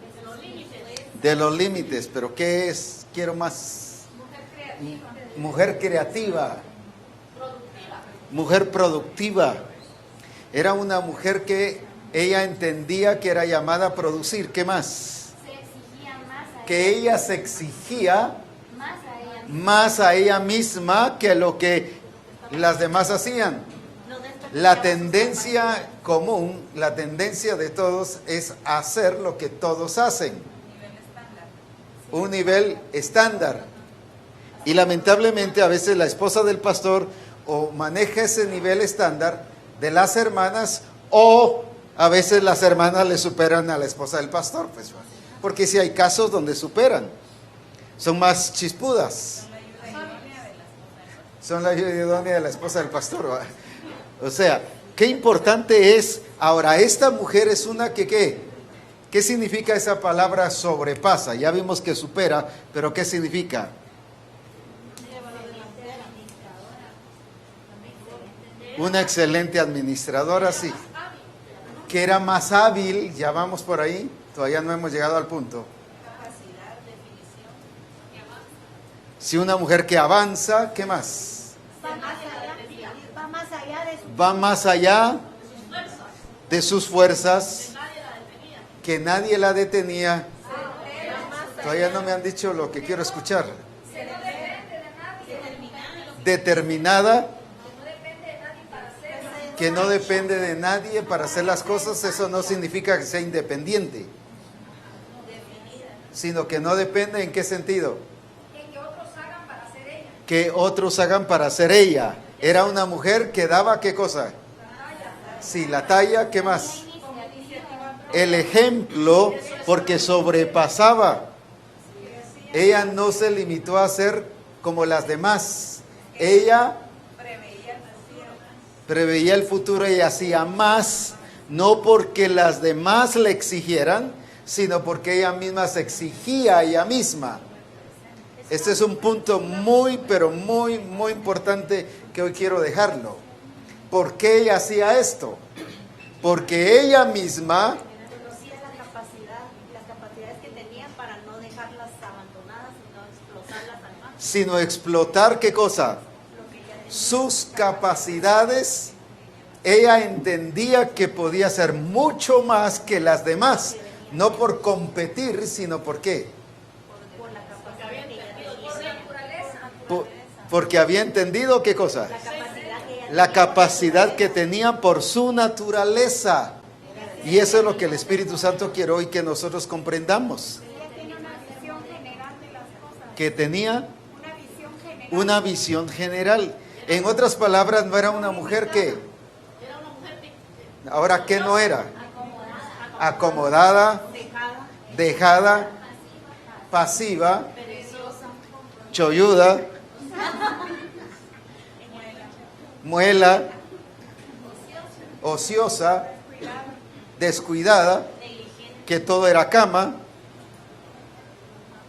los límites. ¿Pero qué es? Quiero más. Mujer creativa. Mujer productiva. Era una mujer que ella entendía que era llamada a producir. ¿Qué más? Que ella se exigía más a ella misma que lo que las demás hacían. La tendencia común, la tendencia de todos es hacer lo que todos hacen. Un nivel estándar. Y lamentablemente a veces la esposa del pastor o maneja ese nivel estándar de las hermanas, o a veces las hermanas le superan a la esposa del pastor, pues, porque si hay casos donde superan, son más chispudas, son la ayuda idónea de la esposa del pastor, ¿va? O sea, qué importante es. Ahora, esta mujer es una que ¿qué significa esa palabra sobrepasa? Ya vimos que supera, pero ¿qué significa? Una excelente administradora, sí. Que era más hábil, ya vamos por ahí, todavía no hemos llegado al punto. Si una mujer que avanza, ¿qué más? Va más allá de sus fuerzas, que nadie la detenía. Todavía no me han dicho lo que quiero escuchar. Determinada, que no depende de nadie para hacer las cosas. Eso no significa que sea independiente, sino que no depende. ¿En qué sentido? Que otros hagan para ser ella. Era una mujer que daba ¿qué cosa? Sí, la talla. ¿Qué más? El ejemplo, porque sobrepasaba. Ella no se limitó a ser como las demás. Ella preveía el futuro y hacía más, no porque las demás le exigieran, sino porque ella misma se exigía a ella misma. Este es un punto muy, pero muy, muy importante que hoy quiero dejarlo. ¿Por qué ella hacía esto? Porque ella misma conocía las capacidades que tenía para no dejarlas abandonadas, sino explotarlas al máximo. Sino explotar ¿qué cosa? Sus capacidades ella entendía que podía ser mucho más que las demás, no por competir, sino por qué. Porque había entendido qué cosa. La capacidad que tenía por su naturaleza. Y eso es lo que el Espíritu Santo quiere hoy que nosotros comprendamos. Que tenía una visión general. En otras palabras, no era una mujer que... Ahora, ¿qué no era? Acomodada, dejada, pasiva, cholluda, muela, ociosa, descuidada, que todo era cama.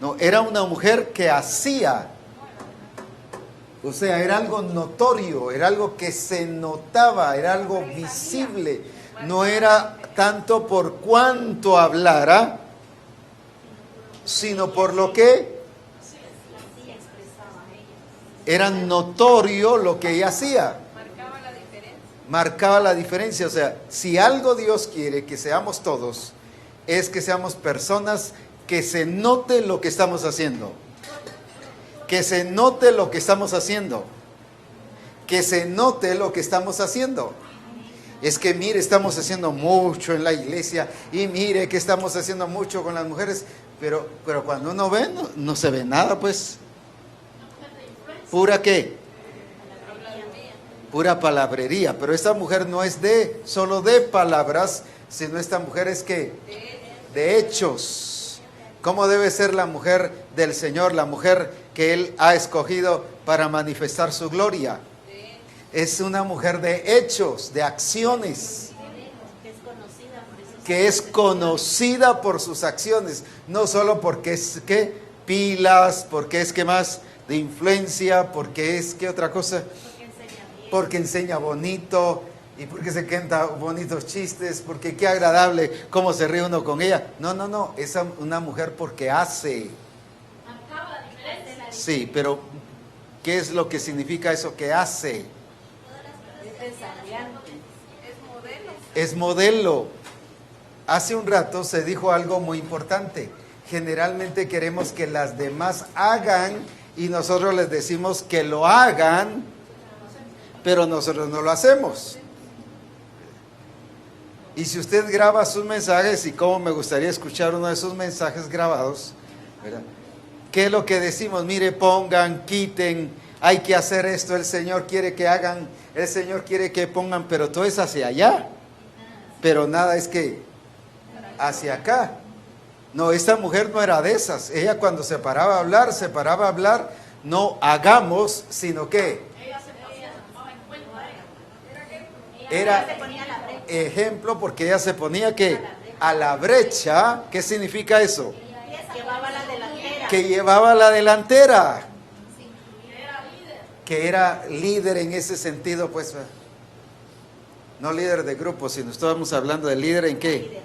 No, era una mujer que hacía. O sea, era algo notorio, era algo que se notaba, era algo visible. No era tanto por cuánto hablara, sino por lo que era notorio lo que ella hacía. Marcaba la diferencia. O sea, si algo Dios quiere que seamos todos, es que seamos personas que se note lo que estamos haciendo. Que se note lo que estamos haciendo. Que se note lo que estamos haciendo. Es que mire, estamos haciendo mucho en la iglesia y mire que estamos haciendo mucho con las mujeres, pero cuando uno ve, no se ve nada, pues. ¿Pura qué? Pura palabrería. Pero esta mujer no es solo de palabras, sino esta mujer es que de hechos. ¿Cómo debe ser la mujer del Señor, la mujer que Él ha escogido para manifestar su gloria? Es una mujer de hechos, de acciones, que es conocida por sus acciones, no solo porque es que pilas, porque es que más de influencia, porque es que otra cosa, porque enseña bonito y porque se cuenta bonitos chistes, porque qué agradable cómo se ríe uno con ella. No, es una mujer porque hace. Sí, pero ¿qué es lo que significa eso que hace? Es modelo. Hace un rato se dijo algo muy importante. Generalmente queremos que las demás hagan y nosotros les decimos que lo hagan, pero nosotros no lo hacemos. Y si usted graba sus mensajes, y cómo me gustaría escuchar uno de esos mensajes grabados, ¿verdad? ¿Qué es lo que decimos? Mire, pongan, quiten, hay que hacer esto, el Señor quiere que hagan, el Señor quiere que pongan, pero todo es hacia allá. Pero nada es que hacia acá. No, esta mujer no era de esas. Ella cuando se paraba a hablar, no hagamos, sino que era ejemplo, porque ella se ponía que a la brecha. ¿Qué significa eso? Que llevaba la delantera. Que era líder en ese sentido, pues. No líder de grupo, sino estábamos hablando de líder en qué.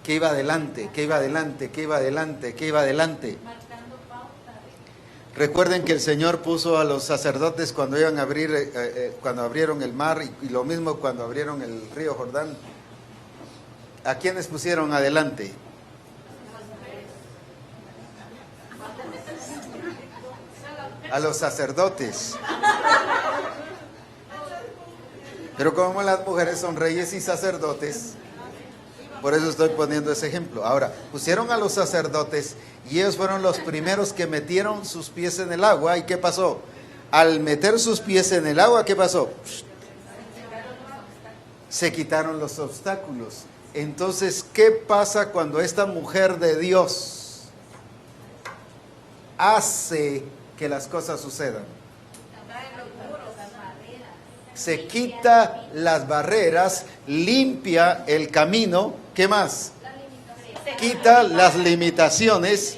Que iba adelante, que iba adelante, que iba adelante, que iba adelante. Recuerden que el Señor puso a los sacerdotes cuando iban a abrir, cuando abrieron el mar, y lo mismo cuando abrieron el río Jordán. ¿A quiénes pusieron adelante? A los sacerdotes. Pero como las mujeres son reyes y sacerdotes, por eso estoy poniendo ese ejemplo. Ahora, pusieron a los sacerdotes y ellos fueron los primeros que metieron sus pies en el agua. ¿Y qué pasó? Al meter sus pies en el agua, ¿qué pasó? Se quitaron los obstáculos. Entonces, ¿qué pasa cuando esta mujer de Dios hace que las cosas sucedan? Se quita las barreras, limpia el camino. ¿Qué más? Quita las limitaciones.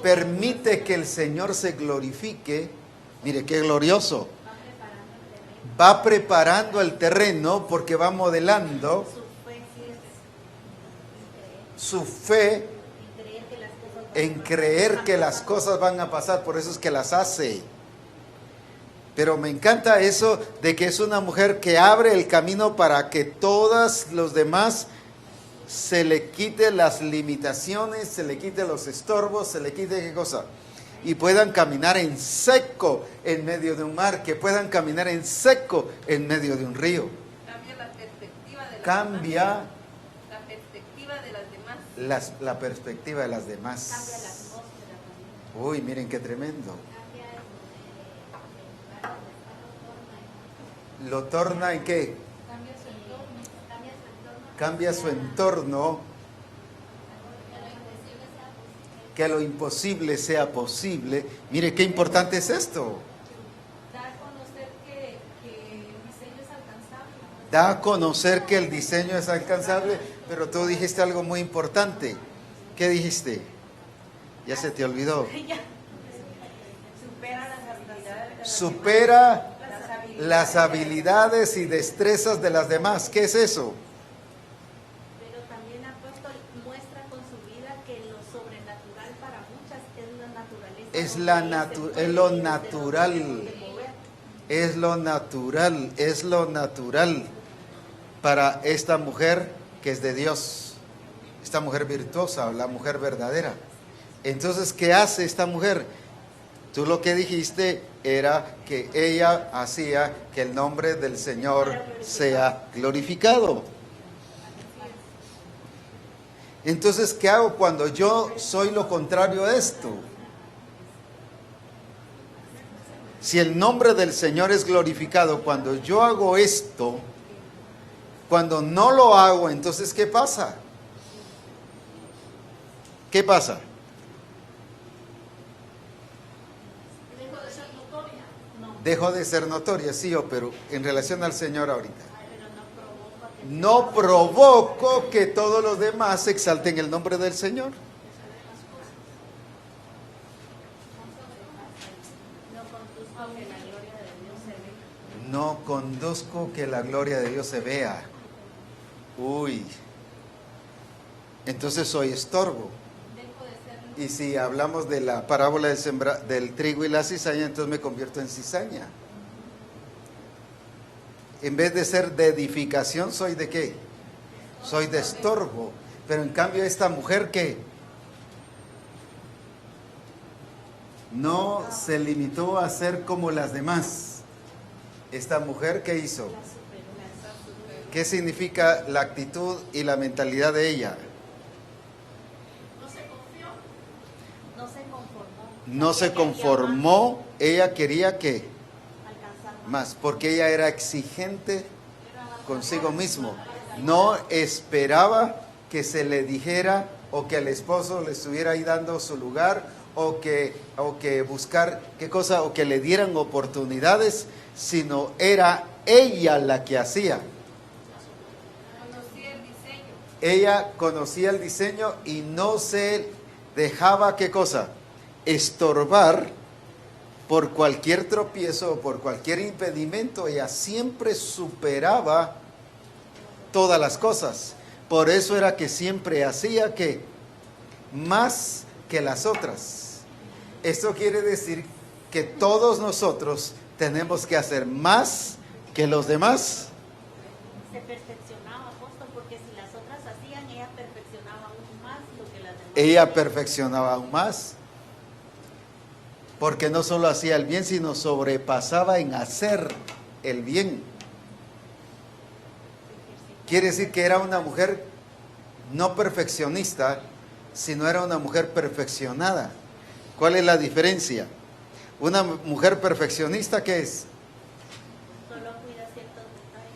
Permite que el Señor se glorifique. Mire qué glorioso. Va preparando el terreno porque va modelando su fe en creer que las cosas van a pasar. Por eso es que las hace. Pero me encanta eso de que es una mujer que abre el camino para que todos los demás se le quite las limitaciones, se le quite los estorbos, se le quite qué cosa. Y puedan caminar en seco en medio de un mar, que puedan caminar en seco en medio de un río. Cambia la perspectiva de las Cambia demás. La perspectiva de las demás. la perspectiva de las demás. Cambia la atmósfera también. Uy, miren qué tremendo. ¿Lo torna en qué? Cambia su entorno. Que lo imposible sea posible. Mire qué importante es esto. Da a conocer que el diseño es alcanzable. Da a conocer que el diseño es alcanzable, pero tú dijiste algo muy importante. ¿Qué dijiste? Ya se te olvidó. Supera las habilidades. Supera las habilidades y destrezas de las demás. ¿Qué es eso? Pero también apóstol muestra con su vida que lo sobrenatural para muchas es la naturaleza. Es lo natural. Es lo natural, es lo natural para esta mujer que es de Dios. Esta mujer virtuosa, la mujer verdadera. Entonces, ¿qué hace esta mujer? Tú lo que dijiste era que ella hacía que el nombre del Señor sea glorificado. Entonces, ¿qué hago cuando yo soy lo contrario a esto? Si el nombre del Señor es glorificado, cuando yo hago esto, cuando no lo hago, entonces ¿qué pasa? ¿Qué pasa? Dejo de ser notoria, sí, pero en relación al Señor ahorita. No provoco que todos los demás exalten el nombre del Señor. No conduzco que la gloria de Dios se vea. Uy. Entonces soy estorbo. Y si hablamos de la parábola del trigo y la cizaña, entonces me convierto en cizaña. En vez de ser de edificación, ¿soy de qué? Soy de estorbo. Pero en cambio esta mujer que no se limitó a ser como las demás. Esta mujer, ¿qué hizo? ¿Qué significa la actitud y la mentalidad de ella? No se conformó, ella quería que más, porque ella era exigente consigo mismo. No esperaba que se le dijera o que el esposo le estuviera ahí dando su lugar o que buscar qué cosa o que le dieran oportunidades, sino era ella la que hacía. Ella conocía el diseño y no se dejaba qué cosa, estorbar por cualquier tropiezo o por cualquier impedimento. Ella siempre superaba todas las cosas. Por eso era que siempre hacía que más que las otras. Esto quiere decir que todos nosotros tenemos que hacer más que los demás. Se perfeccionaba, apóstol, porque si las otras hacían, ella perfeccionaba aún más lo que las demás. Ella perfeccionaba aún más. Porque no solo hacía el bien, sino sobrepasaba en hacer el bien. Quiere decir que era una mujer no perfeccionista, sino era una mujer perfeccionada. ¿Cuál es la diferencia? Una mujer perfeccionista, ¿qué es? Solo cuida ciertos detalles.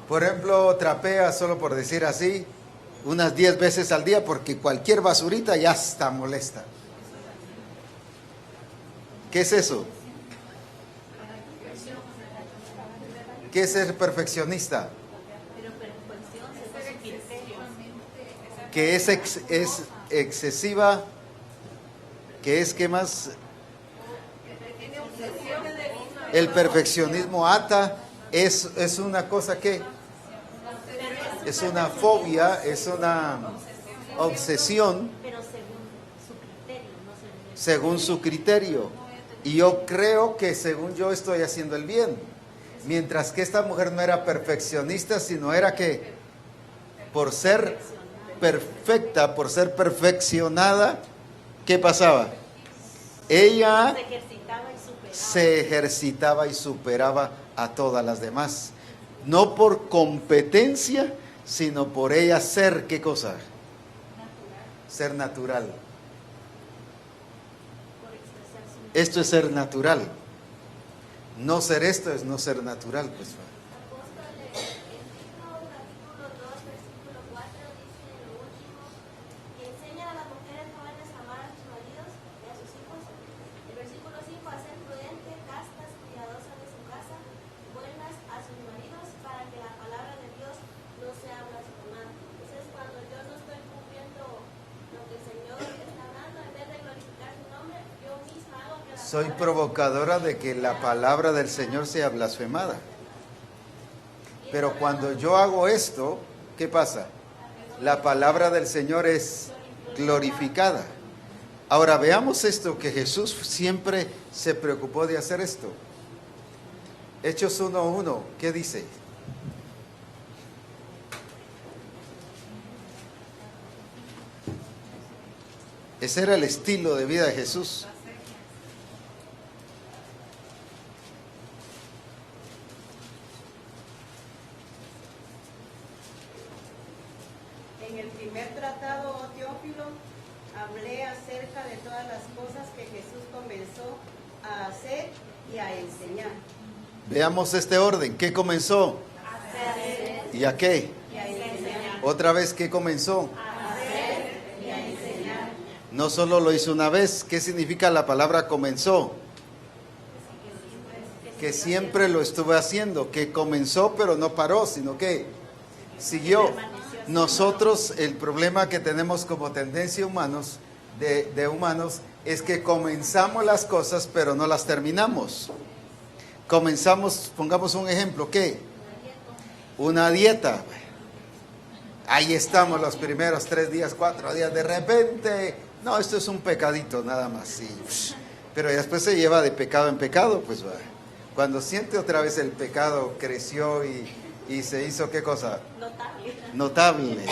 Por ejemplo, trapea, solo por decir así, unas 10 veces al día, porque cualquier basurita ya está molesta. ¿Qué es eso? ¿Qué es ser perfeccionista? Que es excesiva, que es que más el perfeccionismo ata, es una cosa que es una fobia, es una obsesión Pero según su criterio, no según su criterio. Y yo creo que según yo estoy haciendo el bien. Mientras que esta mujer no era perfeccionista, sino era que por ser perfecta, por ser perfeccionada, ¿qué pasaba? Ella se ejercitaba y superaba a todas las demás. No por competencia, sino por ella ser, ¿qué cosa? Ser natural. Esto es ser natural. No ser esto es no ser natural, pues. Soy provocadora de que la palabra del Señor sea blasfemada. Pero cuando yo hago esto, ¿qué pasa? La palabra del Señor es glorificada. Ahora veamos esto, que Jesús siempre se preocupó de hacer esto. Hechos 1:1, ¿qué dice? Ese era el estilo de vida de Jesús. En el primer tratado, oh Teófilo, hablé acerca de todas las cosas que Jesús comenzó a hacer y a enseñar. Veamos este orden. ¿Qué comenzó? Hacer. ¿Y a qué? Y a enseñar. Otra vez, ¿qué comenzó? Hacer y a enseñar. No solo lo hizo una vez. ¿Qué significa la palabra comenzó? Que siempre lo estuvo haciendo. Que comenzó pero no paró, sino que siguió. Nosotros, el problema que tenemos como tendencia humanos, de humanos, es que comenzamos las cosas pero no las terminamos. Comenzamos, pongamos un ejemplo, ¿qué? Una dieta. Ahí estamos los primeros 3 días, 4 días, de repente, no, esto es un pecadito nada más, sí. Pero después se lleva de pecado en pecado, pues cuando siente otra vez el pecado, creció y se hizo, ¿qué cosa? Notable.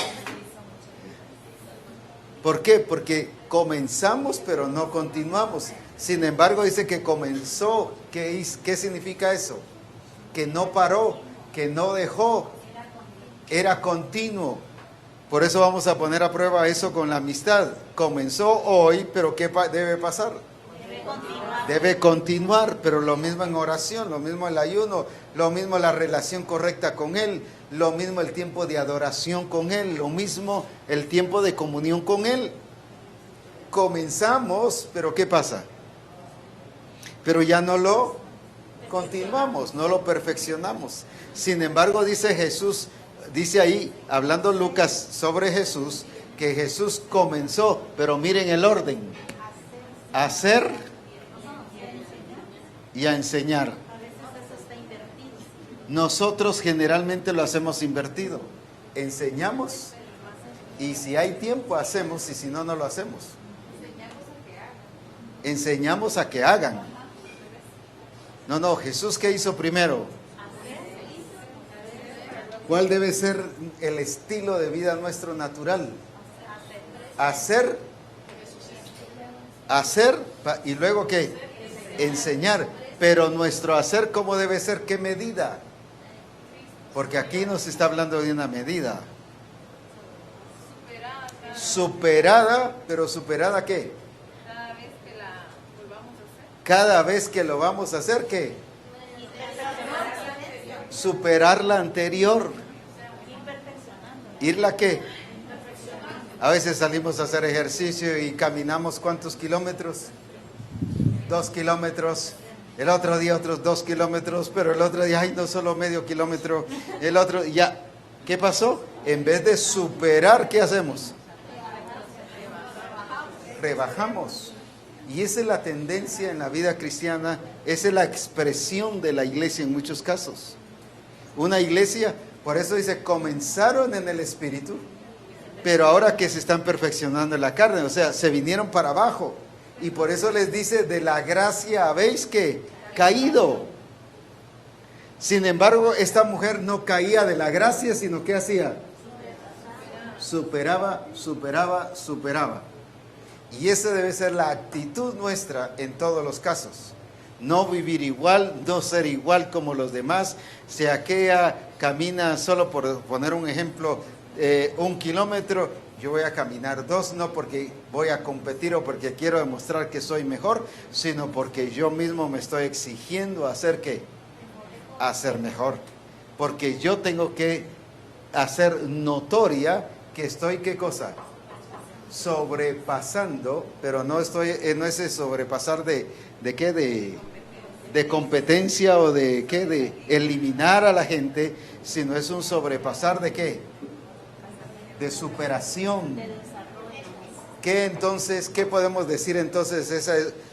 ¿Por qué? Porque comenzamos pero no continuamos. Sin embargo, dice que comenzó. ¿Qué significa eso? Que no paró, que no dejó. Era continuo. Por eso vamos a poner a prueba eso con la amistad. Comenzó hoy, pero ¿qué debe pasar? Debe continuar, pero lo mismo en oración, lo mismo el ayuno, lo mismo la relación correcta con Él, lo mismo el tiempo de adoración con Él, lo mismo el tiempo de comunión con Él. Comenzamos, pero ¿qué pasa? Pero ya no lo continuamos, no lo perfeccionamos. Sin embargo, dice Jesús, dice ahí, hablando Lucas sobre Jesús, que Jesús comenzó, pero miren el orden: a hacer y a enseñar. Nosotros generalmente lo hacemos invertido. Enseñamos y si hay tiempo hacemos, y si no, no lo hacemos. Enseñamos a que hagan. No, Jesús, ¿qué hizo primero? ¿Cuál debe ser el estilo de vida nuestro natural? Hacer, y luego ¿qué? Enseñar. Pero nuestro hacer, ¿cómo debe ser? ¿Qué medida? Porque aquí nos está hablando de una medida. Superada, pero ¿superada qué? Cada vez que la volvamos a hacer. Cada vez que lo vamos a hacer, ¿qué? Superar la anterior. ¿Irla qué? A veces salimos a hacer ejercicio y caminamos ¿cuántos kilómetros? 2 kilómetros. El otro día otros 2 kilómetros, pero el otro día, no, solo medio kilómetro. El otro, ya, ¿qué pasó? En vez de superar, ¿qué hacemos? Rebajamos. Y esa es la tendencia en la vida cristiana, esa es la expresión de la iglesia en muchos casos. Una iglesia, por eso dice, comenzaron en el espíritu, pero ahora que se están perfeccionando en la carne, o sea, se vinieron para abajo. Y por eso les dice, de la gracia habéis que caído. Sin embargo, esta mujer no caía de la gracia, sino que hacía. Superaba. Y esa debe ser la actitud nuestra en todos los casos. No vivir igual, no ser igual como los demás. Si aquella camina, solo por poner un ejemplo, 1 kilómetro, yo voy a caminar 2, no porque voy a competir o porque quiero demostrar que soy mejor, sino porque yo mismo me estoy exigiendo hacer ¿qué? Hacer mejor. Porque yo tengo que hacer notoria que estoy, ¿qué cosa? Sobrepasando, pero no es ese sobrepasar de qué, de competencia o de qué, de eliminar a la gente, sino es un sobrepasar de qué, de superación. ¿Qué entonces, qué podemos decir entonces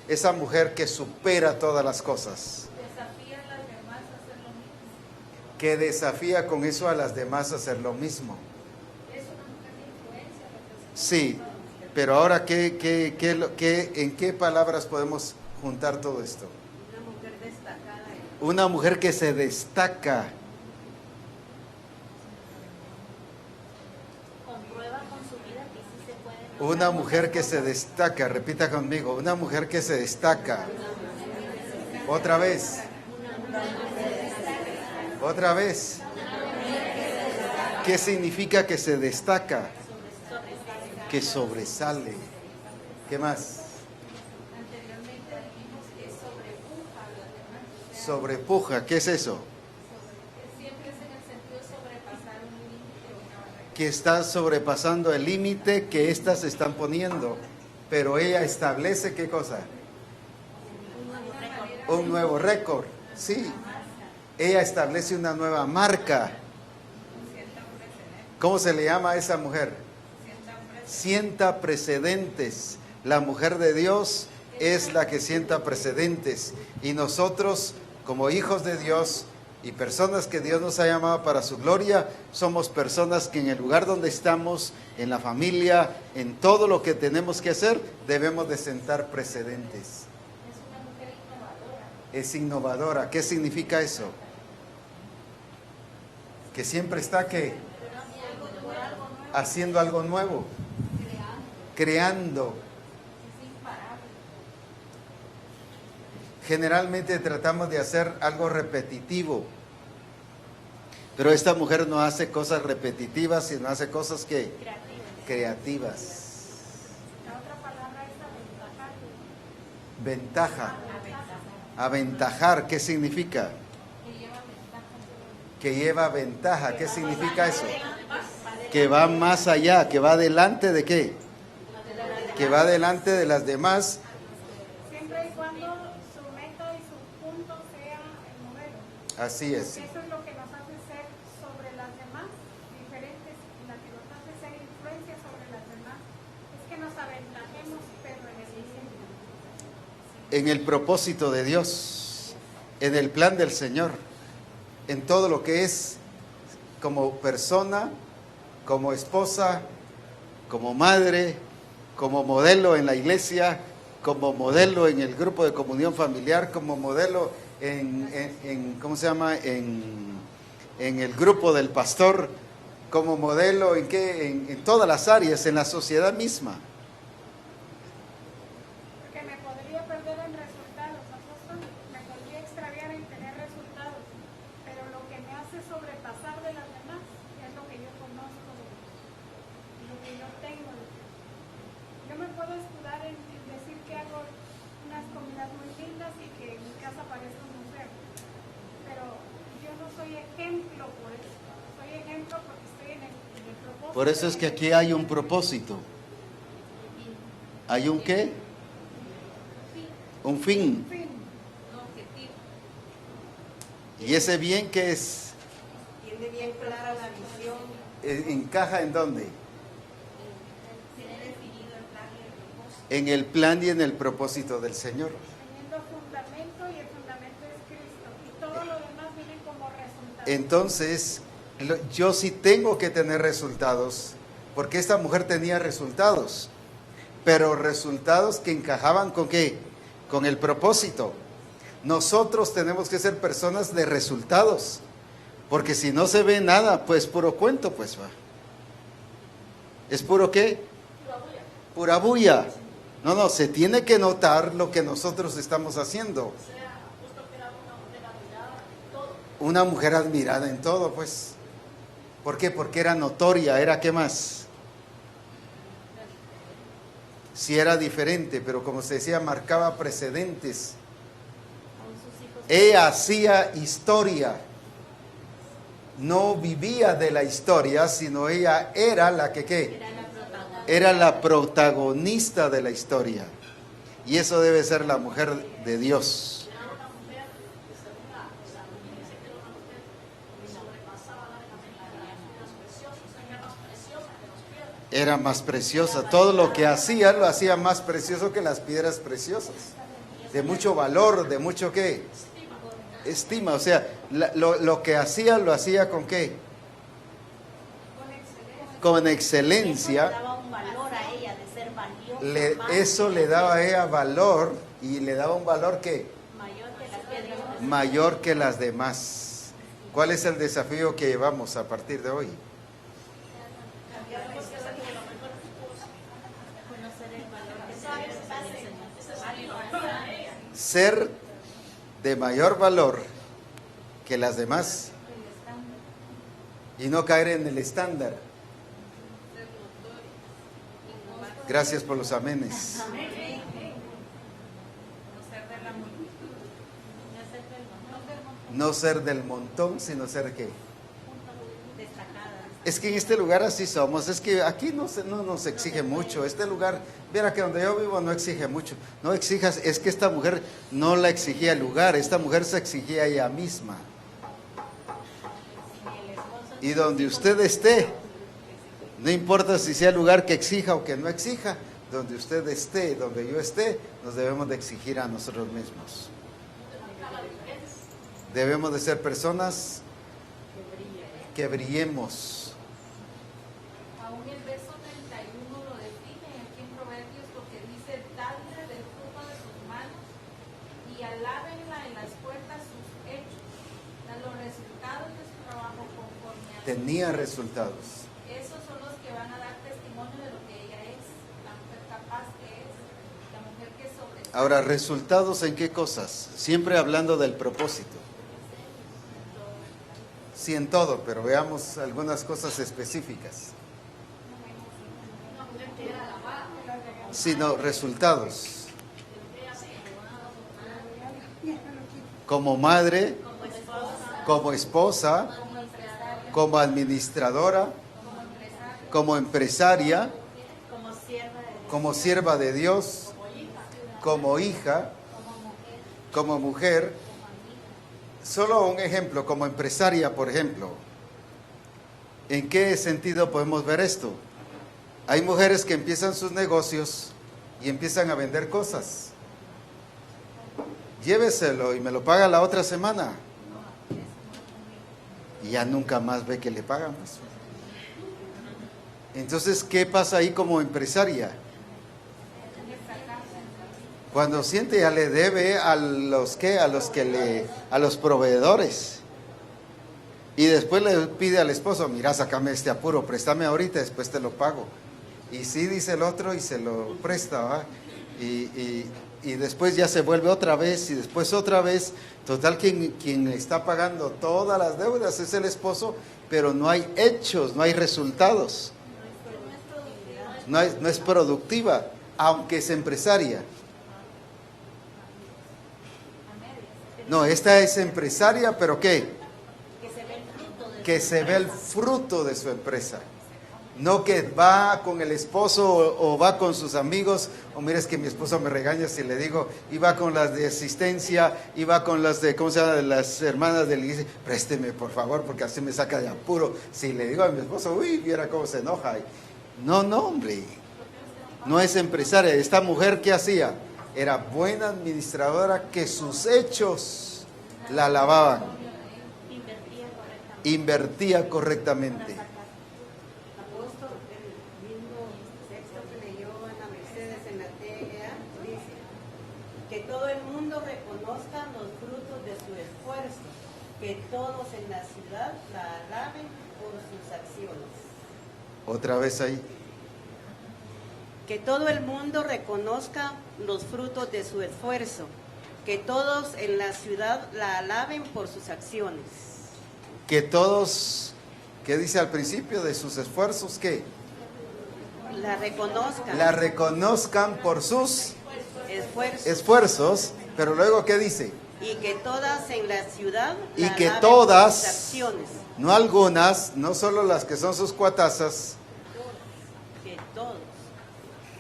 esa mujer que supera todas las cosas? Desafía a las demás a hacer lo mismo. Que desafía con eso a las demás a hacer lo mismo. Es una mujer de influencia. Sí, pero ahora ¿en qué palabras podemos juntar todo esto? Una mujer destacada. Una mujer que se destaca. Comprueba con su vida que sí se puede. Una mujer que se destaca, repita conmigo, una mujer que se destaca. Otra vez. Otra vez. ¿Qué significa que se destaca? Que sobresale. ¿Qué más? Anteriormente dijimos que sobrepuja a los demás. Sobrepuja, ¿qué es eso? Siempre es en el sentido de sobrepasar un límite o una barrera. Que está sobrepasando el límite que éstas están poniendo. Pero ella establece, ¿qué cosa? Un nuevo récord. Sí. Ella establece una nueva marca. ¿Cómo se le llama a esa mujer? Sienta precedentes. La mujer de Dios es la que sienta precedentes. Y nosotros, como hijos de Dios y personas que Dios nos ha llamado para su gloria, somos personas que en el lugar donde estamos, en la familia, en todo lo que tenemos que hacer, debemos de sentar precedentes. Es innovadora. ¿Qué significa eso? Que siempre está ¿qué? Haciendo algo nuevo. Creando. Generalmente tratamos de hacer algo repetitivo. Pero esta mujer no hace cosas repetitivas, sino hace cosas que creativas. La otra palabra es aventajar. Ventaja. Aventajar, ¿qué significa? Que lleva ventaja. ¿Qué significa eso? Que va más allá, que va delante de qué? Que va delante de las demás. Siempre y cuando su meta y su punto sea el modelo. Así es. Eso es lo que nos hace ser sobre las demás diferentes, la que nos hace ser influencia sobre las demás. Es que nos aventajemos, pero en el diseño. En el propósito de Dios, en el plan del Señor, en todo lo que es como persona, como esposa, como madre, como modelo en la iglesia, como modelo en el grupo de comunión familiar, como modelo ¿cómo se llama? En el grupo del pastor, como modelo en todas las áreas, en la sociedad misma. Porque me podría perder en resultados, apóstol, me podría extraviar en tener resultados, pero lo que me hace sobrepasar de las demás es lo que yo conozco de Dios, lo que yo tengo de Dios. Yo me puedo escudar en decir que hago unas comidas muy lindas y que mi casa parece un museo, pero yo no soy ejemplo por eso, soy ejemplo porque estoy en el propósito. Por eso es que aquí hay un propósito. ¿Hay un qué? Un fin. ¿Y ese bien qué es? Tiene bien clara la visión. ¿Encaja en dónde? En el plan y en el propósito del Señor. Teniendo fundamento y el fundamento es Cristo y todo lo demás viene como resultado. Entonces, yo sí tengo que tener resultados, porque esta mujer tenía resultados, pero resultados que encajaban ¿con qué? Con el propósito. Nosotros tenemos que ser personas de resultados, porque si no se ve nada, pues puro cuento, pues va. ¿Es puro qué? Pura bulla. No, se tiene que notar lo que nosotros estamos haciendo. Una mujer admirada en todo, pues. ¿Por qué? Porque era notoria, era ¿qué más? Sí era diferente, pero como se decía, marcaba precedentes. Ella hacía historia. No vivía de la historia, sino ella era la que ¿qué? Era la protagonista de la historia. Y eso debe ser la mujer de Dios. Era más preciosa. Todo lo que hacía, lo hacía más precioso que las piedras preciosas. De mucho valor, de mucho ¿qué? Estima. O sea, lo que hacía, lo hacía ¿con qué? Con excelencia. Eso le daba un valor a ella de ser valiosa. Eso le daba a ella valor, y le daba un valor ¿qué? Mayor que las demás. ¿Cuál es el desafío que llevamos a partir de hoy? Ser de mayor valor que las demás y no caer en el estándar. Gracias por los amenes. No ser del montón, sino ser ¿qué? Es que en este lugar así somos, es que aquí no nos exige mucho, este lugar, mira que donde yo vivo no exige mucho, no exijas, es que esta mujer no la exigía el lugar, esta mujer se exigía ella misma. Y donde usted esté, no importa si sea el lugar que exija o que no exija, donde usted esté, donde yo esté, nos debemos de exigir a nosotros mismos. Debemos de ser personas que brillemos. Aún el verso 31 lo define aquí en Proverbios, porque dice: dadle del fruto de sus manos y alábenla en las puertas sus hechos. Los resultados de su trabajo conforme a Tenía resultados. esos son los que van a dar testimonio de lo que ella es, la mujer capaz que es, la mujer que sobresale. Ahora, ¿resultados en qué cosas? Siempre hablando del propósito. Sí, en todo, pero veamos algunas cosas específicas. Sino resultados. Como madre, como esposa, como administradora, como empresaria, como sierva de Dios, como hija, como mujer. Solo un ejemplo, como empresaria, por ejemplo. ¿En qué sentido podemos ver esto? Hay mujeres que empiezan sus negocios y empiezan a vender cosas. Lléveselo y me lo paga la otra semana. Y ya nunca más ve que le pagan. Pues. Entonces, ¿qué pasa ahí como empresaria? Cuando siente ya le debe a los proveedores. Y después le pide al esposo: mira, sácame este apuro, préstame ahorita, después te lo pago. Y sí, dice el otro, y se lo presta, ¿va? Y después ya se vuelve otra vez, y después otra vez. Total, quien está pagando todas las deudas es el esposo, pero no hay hechos, no hay resultados. No es productiva, aunque es empresaria. No, esta es empresaria, pero ¿qué? Que se ve el fruto de su empresa. No que va con el esposo o va con sus amigos, o mira, es que mi esposo me regaña si le digo, y va con las de asistencia, y va con las de, ¿cómo se llama?, las hermanas de la iglesia: présteme por favor, porque así me saca de apuro. Si le digo a mi esposo, uy, viera cómo se enoja. No, hombre, no es empresaria. Esta mujer, ¿qué hacía? Era buena administradora, que sus hechos la alababan. Invertía correctamente. Apóstol, el mismo texto que leyó Ana Mercedes esfuerzo, que todos en la ciudad la alaben por sus acciones. Otra vez ahí. Que todo el mundo reconozca los frutos de su esfuerzo, que todos en la ciudad la alaben por sus acciones. Que todos, ¿qué dice al principio de sus esfuerzos? ¿Qué? La reconozcan. La reconozcan por sus esfuerzos, pero luego ¿qué dice? Y que todas en la ciudad Y la que alaben todas, por sus acciones. no algunas, no solo las que son sus cuatazas, Que todos.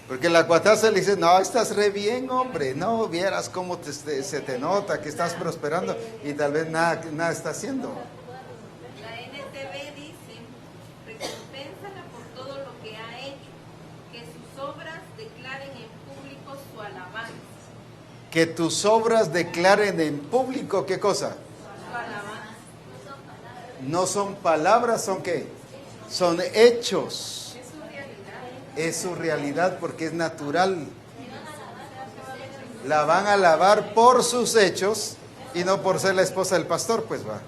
porque la cuataza le dice, no, estás re bien, hombre, no, vieras cómo se te nota que estás prosperando y tal vez nada está haciendo. La NTV dice, recompénsala por todo lo que ha hecho, que sus obras declaren en público su alabanza. Que tus obras declaren en público, ¿qué cosa? Su alabanza. No son palabras, ¿son qué? Son hechos. Es su realidad porque es natural. La van a alabar por sus hechos y no por ser la esposa del pastor, pues va.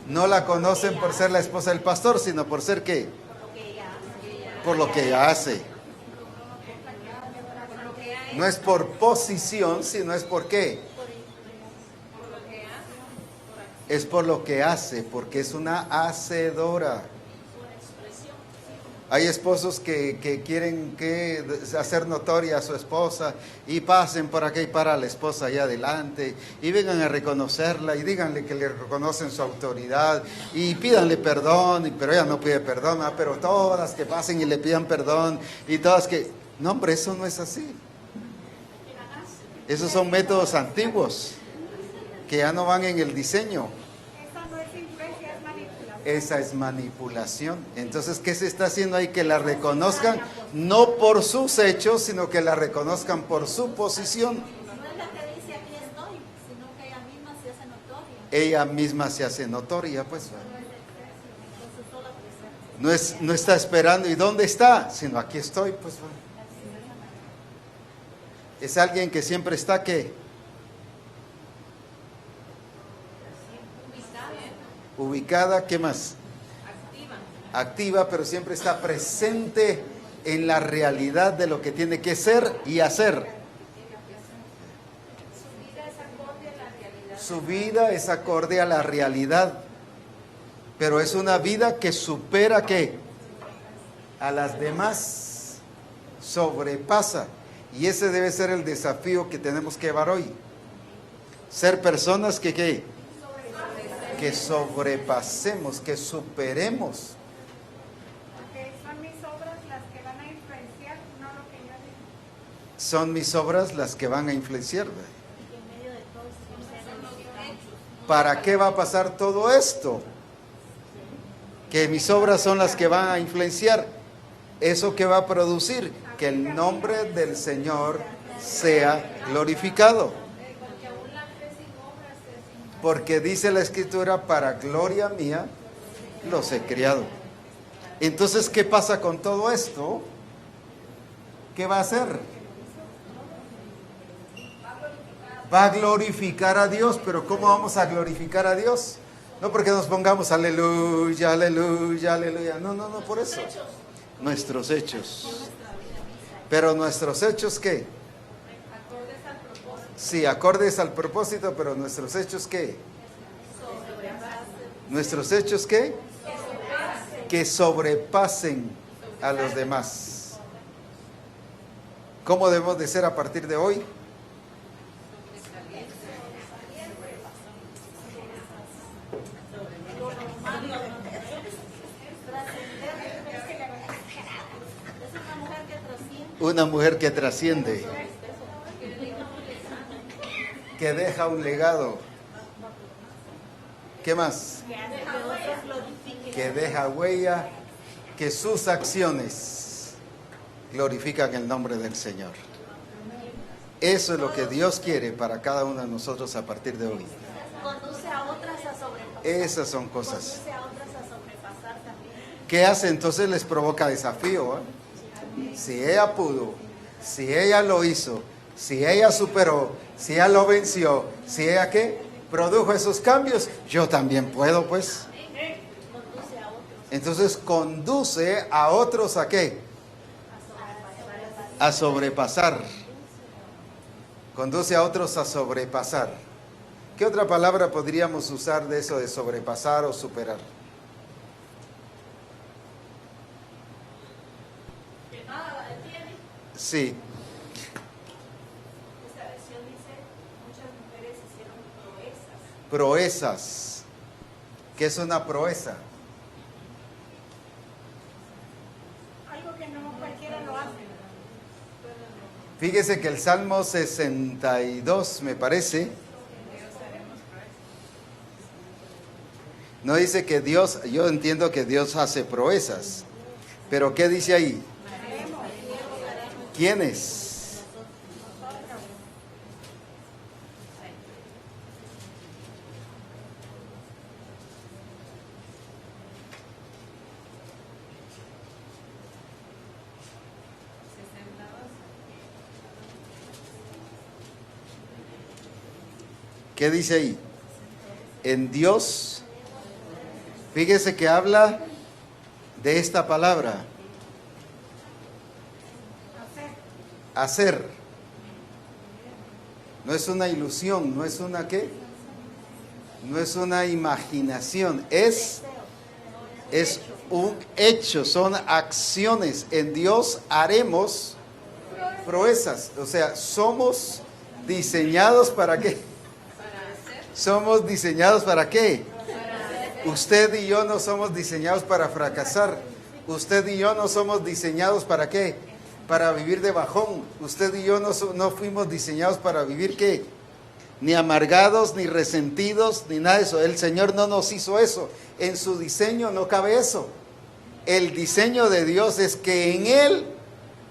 No la conocen por ser la esposa del pastor, sino por ser ¿qué? Por lo que ella hace. No es por posición, sino es por qué. Es por lo que hace, porque es una hacedora. Hay esposos que quieren hacer notoria a su esposa y pasen por acá y para la esposa allá adelante y vengan a reconocerla y díganle que le reconocen su autoridad y pídanle perdón, pero ella no pide perdón, pero todas que pasen y le pidan perdón y todas que... No, hombre, eso no es así. Esos son métodos antiguos que ya no van en el diseño. Esa no es influencia, es manipulación. Esa es manipulación. Entonces, ¿qué se está haciendo ahí? Que la reconozcan no por sus hechos, sino que la reconozcan por su posición. No es la que dice aquí estoy, sino que ella misma se hace notoria. Ella misma se hace notoria, pues. No está esperando, ¿y dónde está? Sino aquí estoy, pues. Es alguien que siempre está, ¿qué? Ubicada, ¿qué más? Activa, pero siempre está presente en la realidad de lo que tiene que ser y hacer. Su vida es acorde a la realidad, pero es una vida que supera ¿qué? A las demás, sobrepasa. Y ese debe ser el desafío que tenemos que llevar hoy. Ser personas que ¿qué? Que sobrepasemos, que superemos. Porque son mis obras las que van a influenciar, no lo que yo digo. Son mis obras las que van a influenciar. ¿Para qué va a pasar todo esto? Que mis obras son las que van a influenciar. ¿Eso que va a producir? Que el nombre del Señor sea glorificado. Porque dice la Escritura, para gloria mía los he criado. Entonces, ¿qué pasa con todo esto? ¿Qué va a hacer? Va a glorificar a Dios, pero ¿cómo vamos a glorificar a Dios? No porque nos pongamos aleluya, aleluya, aleluya. No, por eso. Nuestros hechos. Pero nuestros hechos, ¿qué? Sí, acordes al propósito, pero nuestros hechos, ¿qué? Nuestros hechos, ¿qué? Que sobrepasen a los demás. ¿Cómo debemos de ser a partir de hoy? Una mujer que trasciende, que deja un legado. ¿Qué más? Que deja huella, que sus acciones glorifican el nombre del Señor. Eso es lo que Dios quiere para cada uno de nosotros a partir de hoy. Conduce a otras a sobrepasar. Esas son cosas. Conduce a otras a sobrepasar también. ¿Qué hace? Entonces les provoca desafío. Si ella pudo, si ella lo hizo, Si ella superó, si ella lo venció, si ella ¿qué? Produjo esos cambios, yo también puedo, pues. Entonces conduce a otros ¿a qué? A sobrepasar. Conduce a otros a sobrepasar. ¿Qué otra palabra podríamos usar de eso de sobrepasar o superar? Sí. Esta versión dice, muchas mujeres hicieron proezas. Proezas. ¿Qué es una proeza? Algo que no cualquiera lo hace. Fíjese que el Salmo 62, me parece, no dice que Dios, yo entiendo que Dios hace proezas, pero ¿qué dice ahí? ¿Quiénes? ¿Qué dice ahí? En Dios, fíjese que habla de esta palabra. Hacer. No es una ilusión, no es una ¿qué? No es una imaginación, es un hecho, son acciones. En Dios haremos proezas, o sea, somos diseñados ¿para qué? Somos diseñados ¿para qué? Usted y yo no somos diseñados para fracasar. Usted y yo no somos diseñados ¿para qué? Para vivir de bajón. Usted y yo no fuimos diseñados para vivir ¿qué? Ni amargados, ni resentidos, ni nada de eso. El Señor no nos hizo eso. En su diseño no cabe eso. El diseño de Dios es que en Él,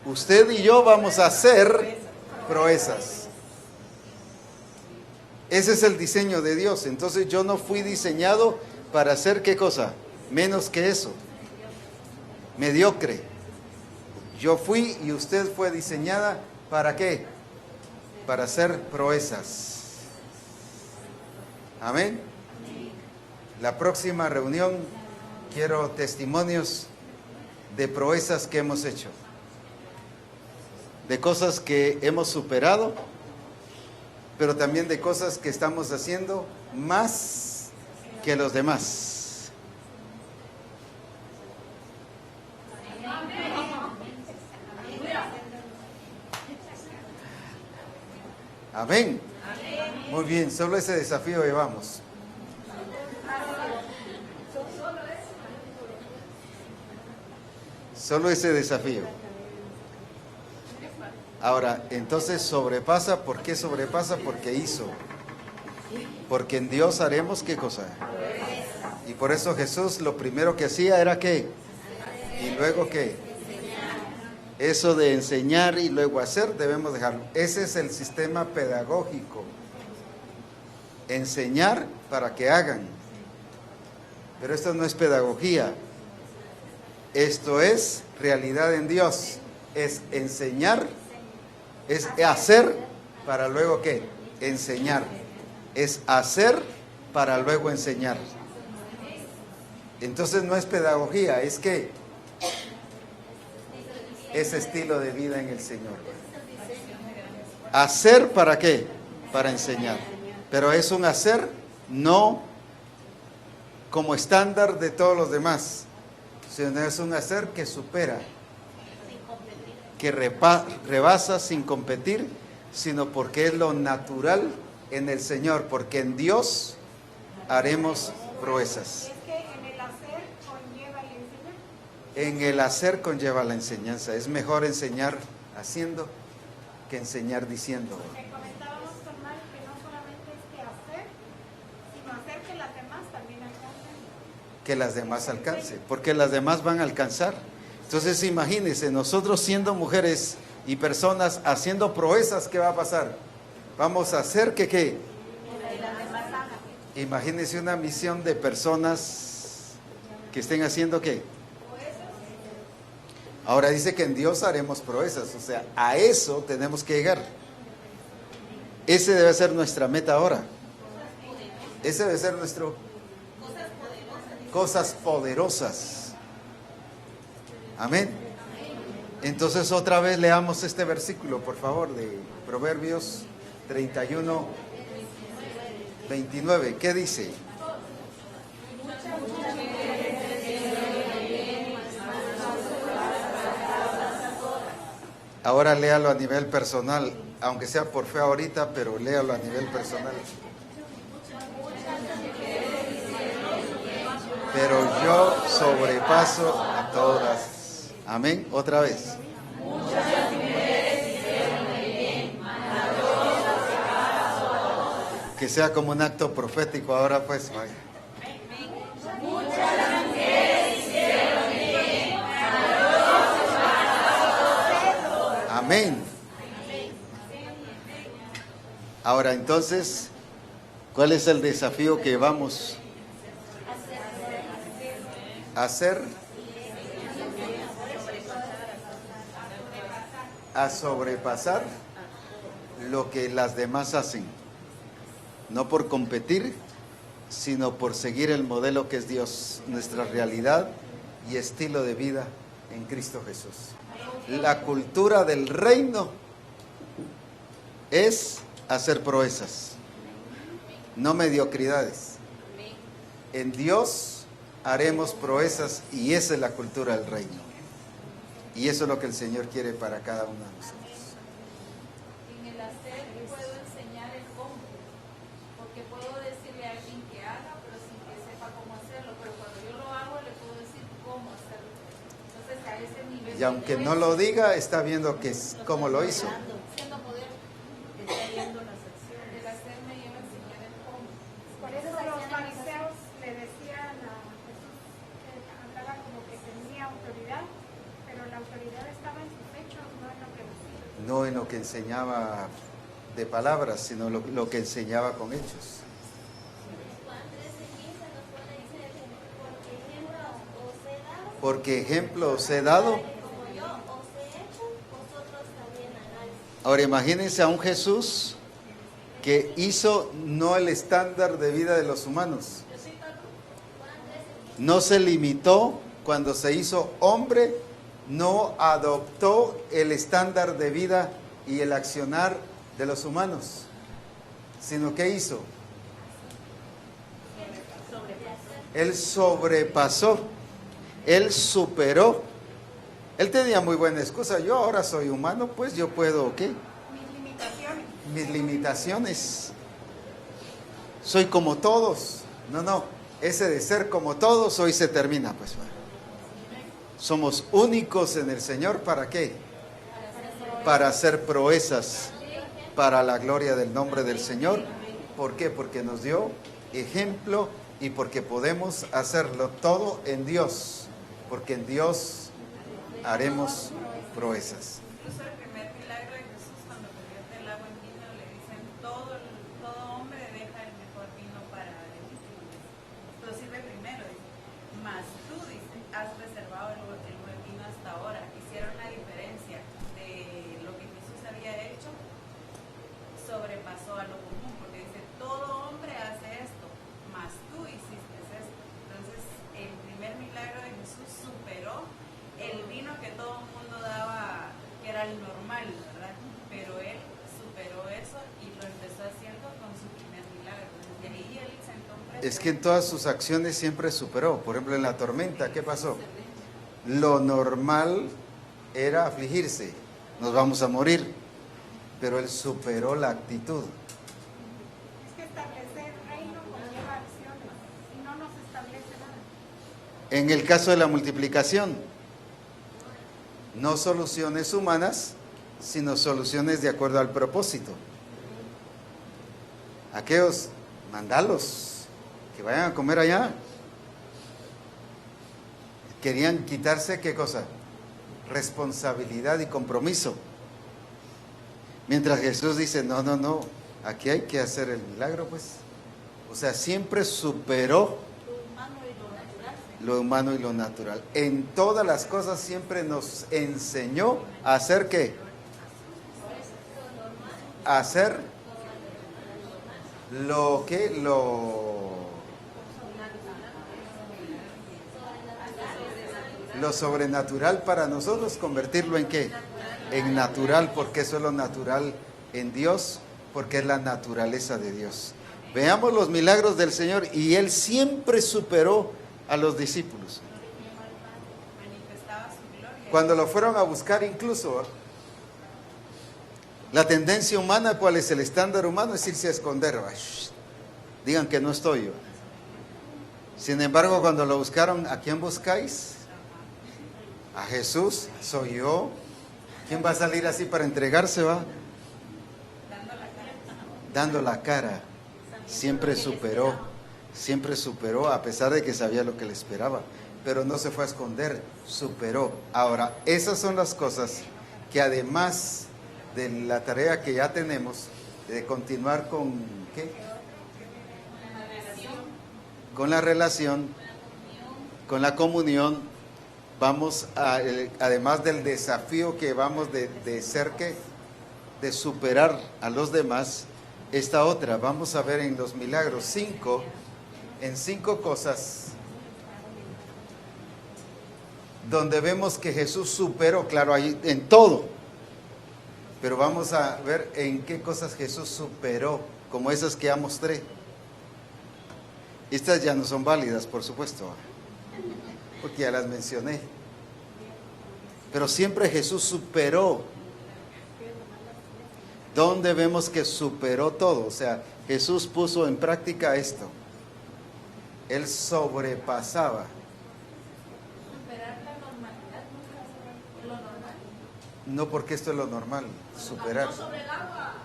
usted y yo vamos a hacer proezas. Ese es el diseño de Dios. Entonces yo no fui diseñado para hacer ¿qué cosa? Menos que eso. Mediocre. Yo fui y usted fue diseñada ¿para qué? Para hacer proezas. Amén. La próxima reunión quiero testimonios de proezas que hemos hecho. De cosas que hemos superado, pero también de cosas que estamos haciendo más que los demás. Amén. Muy bien, solo ese desafío llevamos. Solo ese desafío. Ahora, entonces sobrepasa. ¿Por qué sobrepasa? Porque hizo. Porque en Dios haremos ¿qué cosa? Y por eso Jesús lo primero que hacía era ¿qué? Y luego ¿qué? Eso de enseñar y luego hacer debemos dejarlo. Ese es el sistema pedagógico. Enseñar para que hagan. Pero esto no es pedagogía. Esto es realidad en Dios. Es enseñar, es hacer para luego ¿qué? Enseñar. Es hacer para luego enseñar. Entonces no es pedagogía, es que es estilo de vida en el Señor. ¿Hacer para qué? Para enseñar. Pero es un hacer no como estándar de todos los demás, sino es un hacer que supera, que rebasa sin competir, sino porque es lo natural en el Señor, porque en Dios haremos proezas. Es que en el hacer conlleva la enseñanza. En el hacer conlleva la enseñanza. Es mejor enseñar haciendo que enseñar diciendo. Comentábamos con Mal que no solamente es que hacer, sino hacer que las demás también alcancen. Que las demás alcancen, porque las demás van a alcanzar. Entonces imagínense, nosotros siendo mujeres y personas haciendo proezas, ¿qué va a pasar? Vamos a hacer que ¿qué? Imagínense una misión de personas que estén haciendo ¿qué? Ahora dice que en Dios haremos proezas, o sea, a eso tenemos que llegar. Ese debe ser nuestra meta ahora. Ese debe ser nuestro... Cosas poderosas. Amén. Entonces otra vez leamos este versículo, por favor, de Proverbios 31, 29. ¿Qué dice? Ahora léalo a nivel personal, aunque sea por fe ahorita, pero léalo a nivel personal. Pero yo sobrepaso a todas. Amén. Otra vez. Que sea como un acto profético ahora, pues. Vaya. Amén. Ahora entonces, ¿cuál es el desafío que vamos a hacer? A sobrepasar lo que las demás hacen. No por competir, sino por seguir el modelo que es Dios, nuestra realidad y estilo de vida en Cristo Jesús. La cultura del reino es hacer proezas, no mediocridades. En Dios haremos proezas y esa es la cultura del reino. Y eso es lo que el Señor quiere para cada uno de nosotros. En el hacer puedo enseñar el cómo, porque puedo decirle a alguien que haga, pero sin que sepa cómo hacerlo. Pero cuando yo lo hago, le puedo decir cómo hacerlo. Entonces, a ese nivel. Y aunque no lo diga, está viendo que es cómo lo hizo. Siendo poder, está viendo las acciones. El hacer me lleva a enseñar el cómo. Por eso los fariseos le decían a Jesús que andaba como que tenía autoridad, pero la autoridad estaba en sus hechos, no en lo que decía. No en lo que enseñaba de palabras, sino lo que enseñaba con hechos. Porque ejemplo os he dado. Ahora imagínense a un Jesús que hizo no el estándar de vida de los humanos. No se limitó cuando se hizo hombre, no adoptó el estándar de vida y el accionar de los humanos, sino que hizo. Él sobrepasó, él superó. Él tenía muy buena excusa. Yo ahora soy humano, pues yo puedo, ¿qué? Mis limitaciones. Soy como todos. No, ese de ser como todos hoy se termina, pues. Somos únicos en el Señor, ¿para qué? Para hacer proezas para la gloria del nombre del Señor. ¿Por qué? Porque nos dio ejemplo y porque podemos hacerlo todo en Dios, porque en Dios haremos proezas. Incluso el primer milagro de Jesús, cuando convierte el agua en vino, le dicen, todo hombre deja el mejor vino para el último. Lo sirve primero, dice. Mas tú, dice, has reservado el buen vino hasta ahora. Hicieron la diferencia de lo que Jesús había hecho, sobrepasó a lo común, porque dice, todo hombre hace esto, mas tú hiciste esto. Entonces, el primer milagro de Jesús superó el vino que todo el mundo daba, que era el normal, ¿verdad? Pero él superó eso y lo empezó haciendo con su primer milagro. Desde ahí él sentó un precedente. Es que en todas sus acciones siempre superó. Por ejemplo, en la tormenta, ¿qué pasó? Lo normal era afligirse, nos vamos a morir, pero él superó la actitud. Es que establecer reino conlleva acciones y no nos establece nada. En el caso de la multiplicación, no soluciones humanas, sino soluciones de acuerdo al propósito. Aquellos, mandalos, que vayan a comer allá. Querían quitarse, ¿qué cosa? Responsabilidad y compromiso. Mientras Jesús dice, no, aquí hay que hacer el milagro, pues. O sea, siempre superó lo humano y lo natural. En todas las cosas siempre nos enseñó a hacer ¿qué? A hacer lo sobrenatural para nosotros, convertirlo en ¿qué? En natural, porque eso es lo natural en Dios, porque es la naturaleza de Dios. Veamos los milagros del Señor, y Él siempre superó a los discípulos. Cuando lo fueron a buscar incluso, la tendencia humana, ¿cuál es el estándar humano? Es irse a esconder. Digan que no estoy yo. Sin embargo, cuando lo buscaron, ¿a quién buscáis? A Jesús, soy yo. ¿Quién va a salir así para entregarse? Va dando la cara. Siempre superó, a pesar de que sabía lo que le esperaba, pero no se fue a esconder, superó. Ahora, esas son las cosas que, además de la tarea que ya tenemos de continuar con ¿qué? Con la relación, con la comunión, vamos a, además del desafío que vamos de ser ¿qué? De superar a los demás, esta otra, vamos a ver en los milagros 5 cosas donde vemos que Jesús superó, claro, ahí en todo, pero vamos a ver en qué cosas Jesús superó, como esas que ya mostré. Estas ya no son válidas, por supuesto, porque ya las mencioné, pero siempre Jesús superó. ¿Dónde vemos que superó todo? O sea, Jesús puso en práctica esto. Él sobrepasaba. Superar la normalidad nunca es lo normal. No, porque esto es lo normal, superar. No sobre el agua,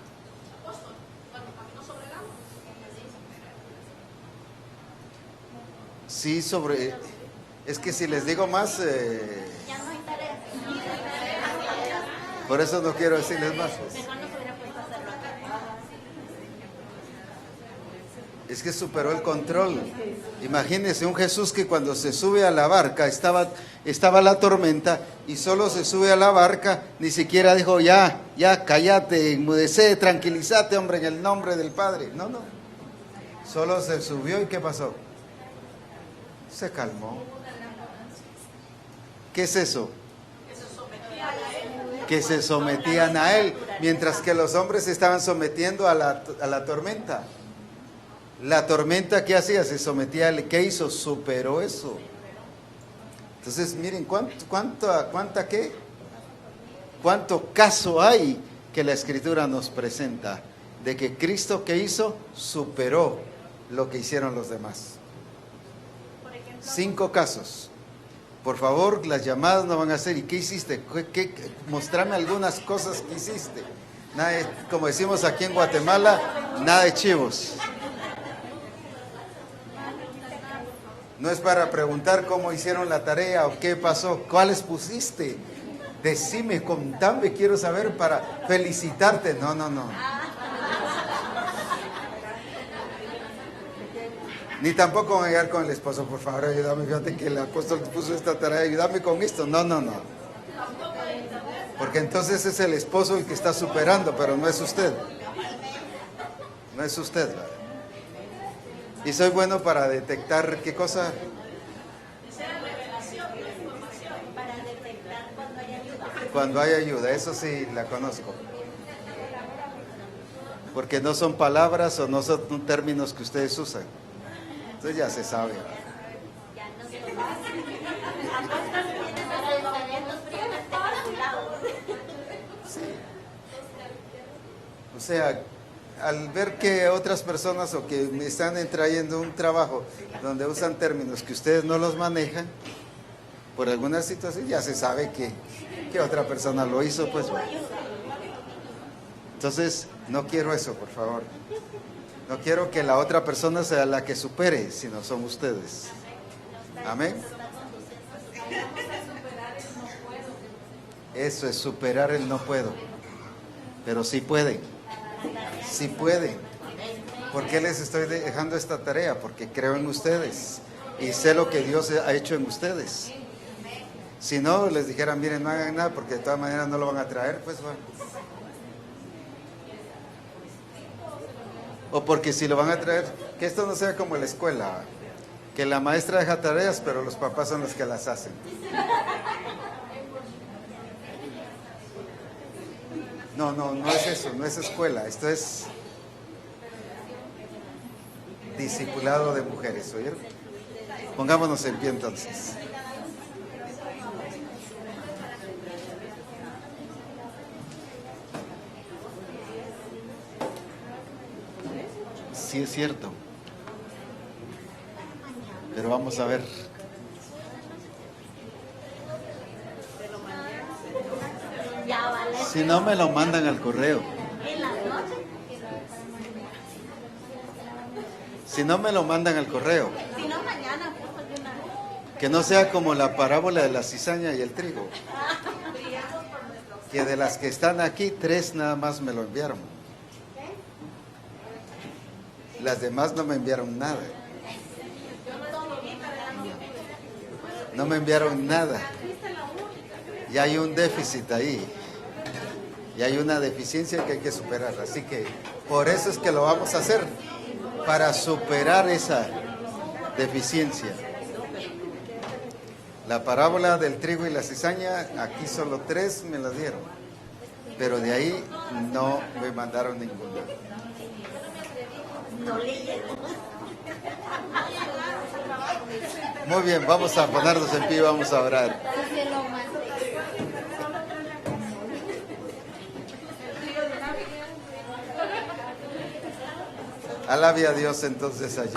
apóstol, cuando caminó sobre el agua. Sí, sobre... Es que si les digo más... Ya no hay tarea. Por eso no quiero decirles más. Mejor no se hubiera puesto a hacerlo acá. Es que superó el control. Imagínense un Jesús que cuando se sube a la barca estaba la tormenta y solo se sube a la barca, ni siquiera dijo ya, cállate, enmudecé, tranquilízate, hombre, en el nombre del Padre. No. Solo se subió y ¿qué pasó? Se calmó. ¿Qué es eso? Que se sometían a Él, mientras que los hombres se estaban sometiendo a la tormenta. La tormenta, ¿qué hacía? Se sometía a Él. ¿Qué hizo? Superó eso. Entonces, miren, ¿cuánto caso hay que la Escritura nos presenta de que Cristo, ¿qué hizo? Superó lo que hicieron los demás. 5 casos. Por favor, las llamadas no van a ser, ¿y qué hiciste? Mostrame algunas cosas que hiciste. Nada de, como decimos aquí en Guatemala, nada de chivos. No es para preguntar cómo hicieron la tarea o qué pasó, cuáles pusiste. Decime, contame, quiero saber para felicitarte. No. Ni tampoco van a llegar con el esposo, por favor, ayúdame, fíjate que el apóstol puso esta tarea, ayúdame con esto. No. Porque entonces es el esposo el que está superando, pero no es usted. No es usted. Y soy bueno para detectar qué cosa. Cuando hay ayuda, eso sí la conozco. Porque no son palabras o no son términos que ustedes usan. Entonces ya se sabe. Sí. O sea, al ver que otras personas o que me están trayendo un trabajo donde usan términos que ustedes no los manejan, por alguna situación ya se sabe que otra persona lo hizo, pues. Entonces, no quiero eso, por favor. No quiero que la otra persona sea la que supere, sino son ustedes. Amén. Eso es superar el no puedo. Pero sí pueden. Sí pueden. ¿Por qué les estoy dejando esta tarea? Porque creo en ustedes y sé lo que Dios ha hecho en ustedes. Si no, les dijera, miren, no hagan nada porque de todas maneras no lo van a traer, pues bueno. O porque si lo van a traer, que esto no sea como la escuela, que la maestra deja tareas, pero los papás son los que las hacen. No, no es eso, no es escuela, esto es discipulado de mujeres, ¿oyeron? Pongámonos en pie entonces. Sí es cierto, pero vamos a ver. Si no me lo mandan al correo. Si no me lo mandan al correo. Que no sea como la parábola de la cizaña y el trigo. Que de las que están aquí, 3 nada más me lo enviaron. Las demás no me enviaron nada. No me enviaron nada. Y hay un déficit ahí. Y hay una deficiencia que hay que superar. Así que por eso es que lo vamos a hacer. Para superar esa deficiencia. La parábola del trigo y la cizaña, aquí solo 3 me la dieron. Pero de ahí no me mandaron ninguna. Muy bien, vamos a ponernos en pie y vamos a orar. Alabe a Dios entonces allí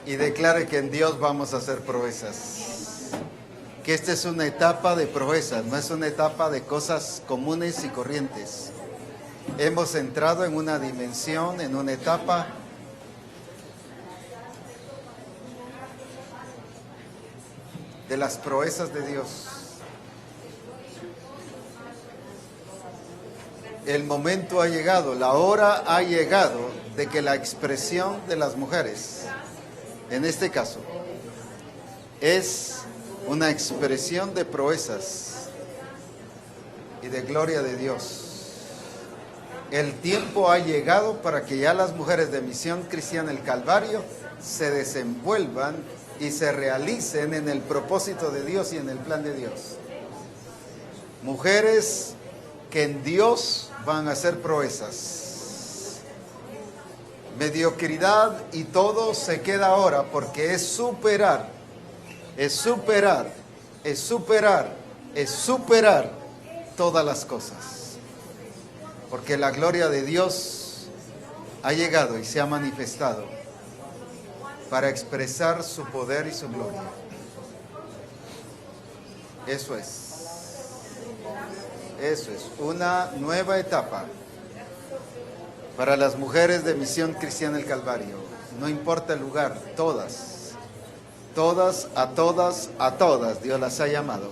y declare que en Dios vamos a hacer proezas. Que esta es una etapa de proezas, no es una etapa de cosas comunes y corrientes. Hemos entrado en una dimensión, en una etapa de las proezas de Dios. El momento ha llegado, la hora ha llegado de que la expresión de las mujeres, en este caso, es una expresión de proezas y de gloria de Dios. El tiempo ha llegado para que ya las mujeres de Misión Cristiana El Calvario se desenvuelvan y se realicen en el propósito de Dios y en el plan de Dios. Mujeres que en Dios van a hacer proezas. Mediocridad y todo se queda ahora porque es superar todas las cosas. Porque la gloria de Dios ha llegado y se ha manifestado para expresar su poder y su gloria. Eso es una nueva etapa para las mujeres de Misión Cristiana El Calvario. No importa el lugar, todas, a todas Dios las ha llamado,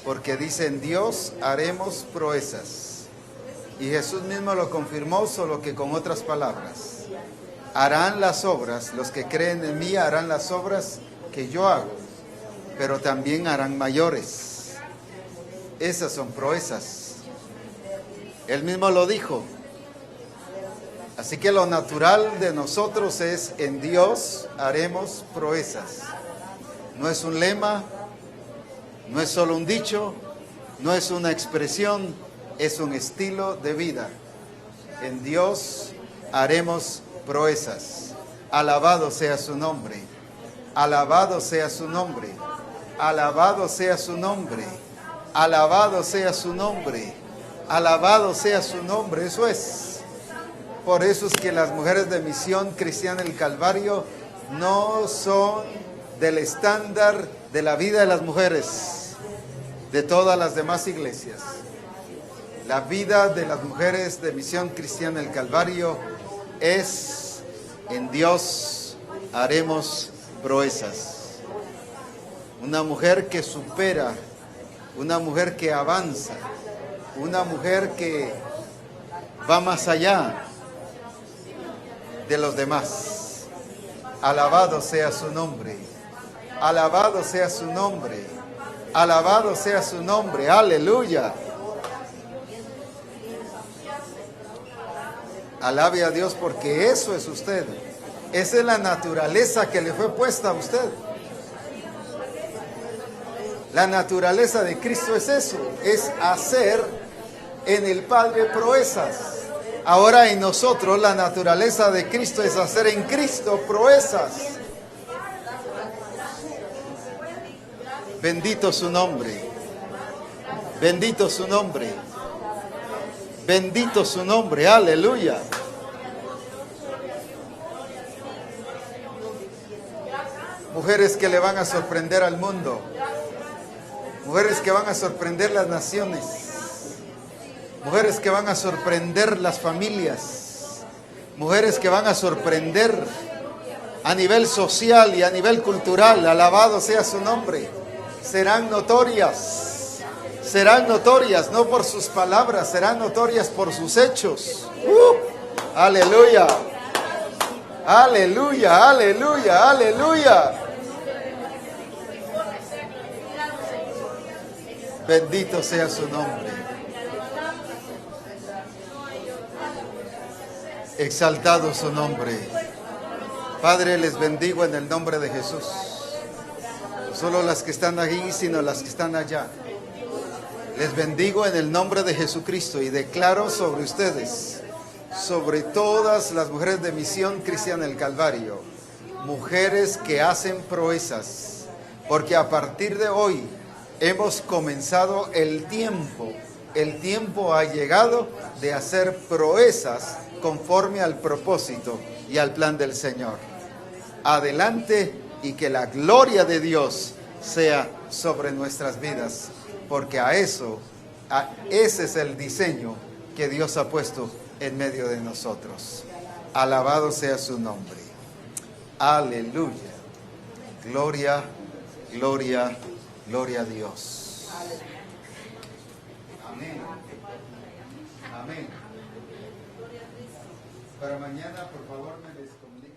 porque dice: en Dios haremos proezas. Y Jesús mismo lo confirmó, solo que con otras palabras. Harán las obras, los que creen en mí harán las obras que yo hago, pero también harán mayores. Esas son proezas. Él mismo lo dijo. Así que lo natural de nosotros es: en Dios haremos proezas. No es un lema, no es solo un dicho, no es una expresión, es un estilo de vida. En Dios haremos proezas. Alabado sea su nombre. Alabado sea su nombre. Alabado sea su nombre. Alabado sea su nombre. Alabado sea su nombre. Eso es. Por eso es que las mujeres de Misión Cristiana El Calvario no son del estándar de la vida de las mujeres de todas las demás iglesias. La vida de las mujeres de Misión Cristiana El Calvario es: en Dios haremos proezas. Una mujer que supera, una mujer que avanza, una mujer que va más allá de los demás. Alabado sea su nombre. Alabado sea su nombre. Alabado sea su nombre. Aleluya. Alabe a Dios porque eso es usted. Esa es la naturaleza que le fue puesta a usted. La naturaleza de Cristo es eso, es hacer en el Padre proezas. Ahora en nosotros la naturaleza de Cristo es hacer en Cristo proezas. Bendito su nombre. Bendito su nombre. Bendito su nombre. Aleluya. Mujeres que le van a sorprender al mundo. Mujeres que van a sorprender las naciones. Mujeres que van a sorprender las familias. Mujeres que van a sorprender a nivel social y a nivel cultural. Alabado sea su nombre. Serán notorias. Serán notorias, no por sus palabras, serán notorias por sus hechos. Aleluya. Aleluya, aleluya, aleluya. Bendito sea su nombre. Exaltado su nombre. Padre, les bendigo en el nombre de Jesús. No solo las que están aquí, sino las que están allá. Les bendigo en el nombre de Jesucristo y declaro sobre ustedes, sobre todas las mujeres de Misión Cristiana del Calvario, mujeres que hacen proezas, porque a partir de hoy hemos comenzado el tiempo ha llegado de hacer proezas conforme al propósito y al plan del Señor. Adelante y que la gloria de Dios sea sobre nuestras vidas, porque ese es el diseño que Dios ha puesto en medio de nosotros. Alabado sea su nombre. Aleluya. Gloria, gloria, gloria a Dios. Amén. Amén. Para mañana, por favor, me les comunico.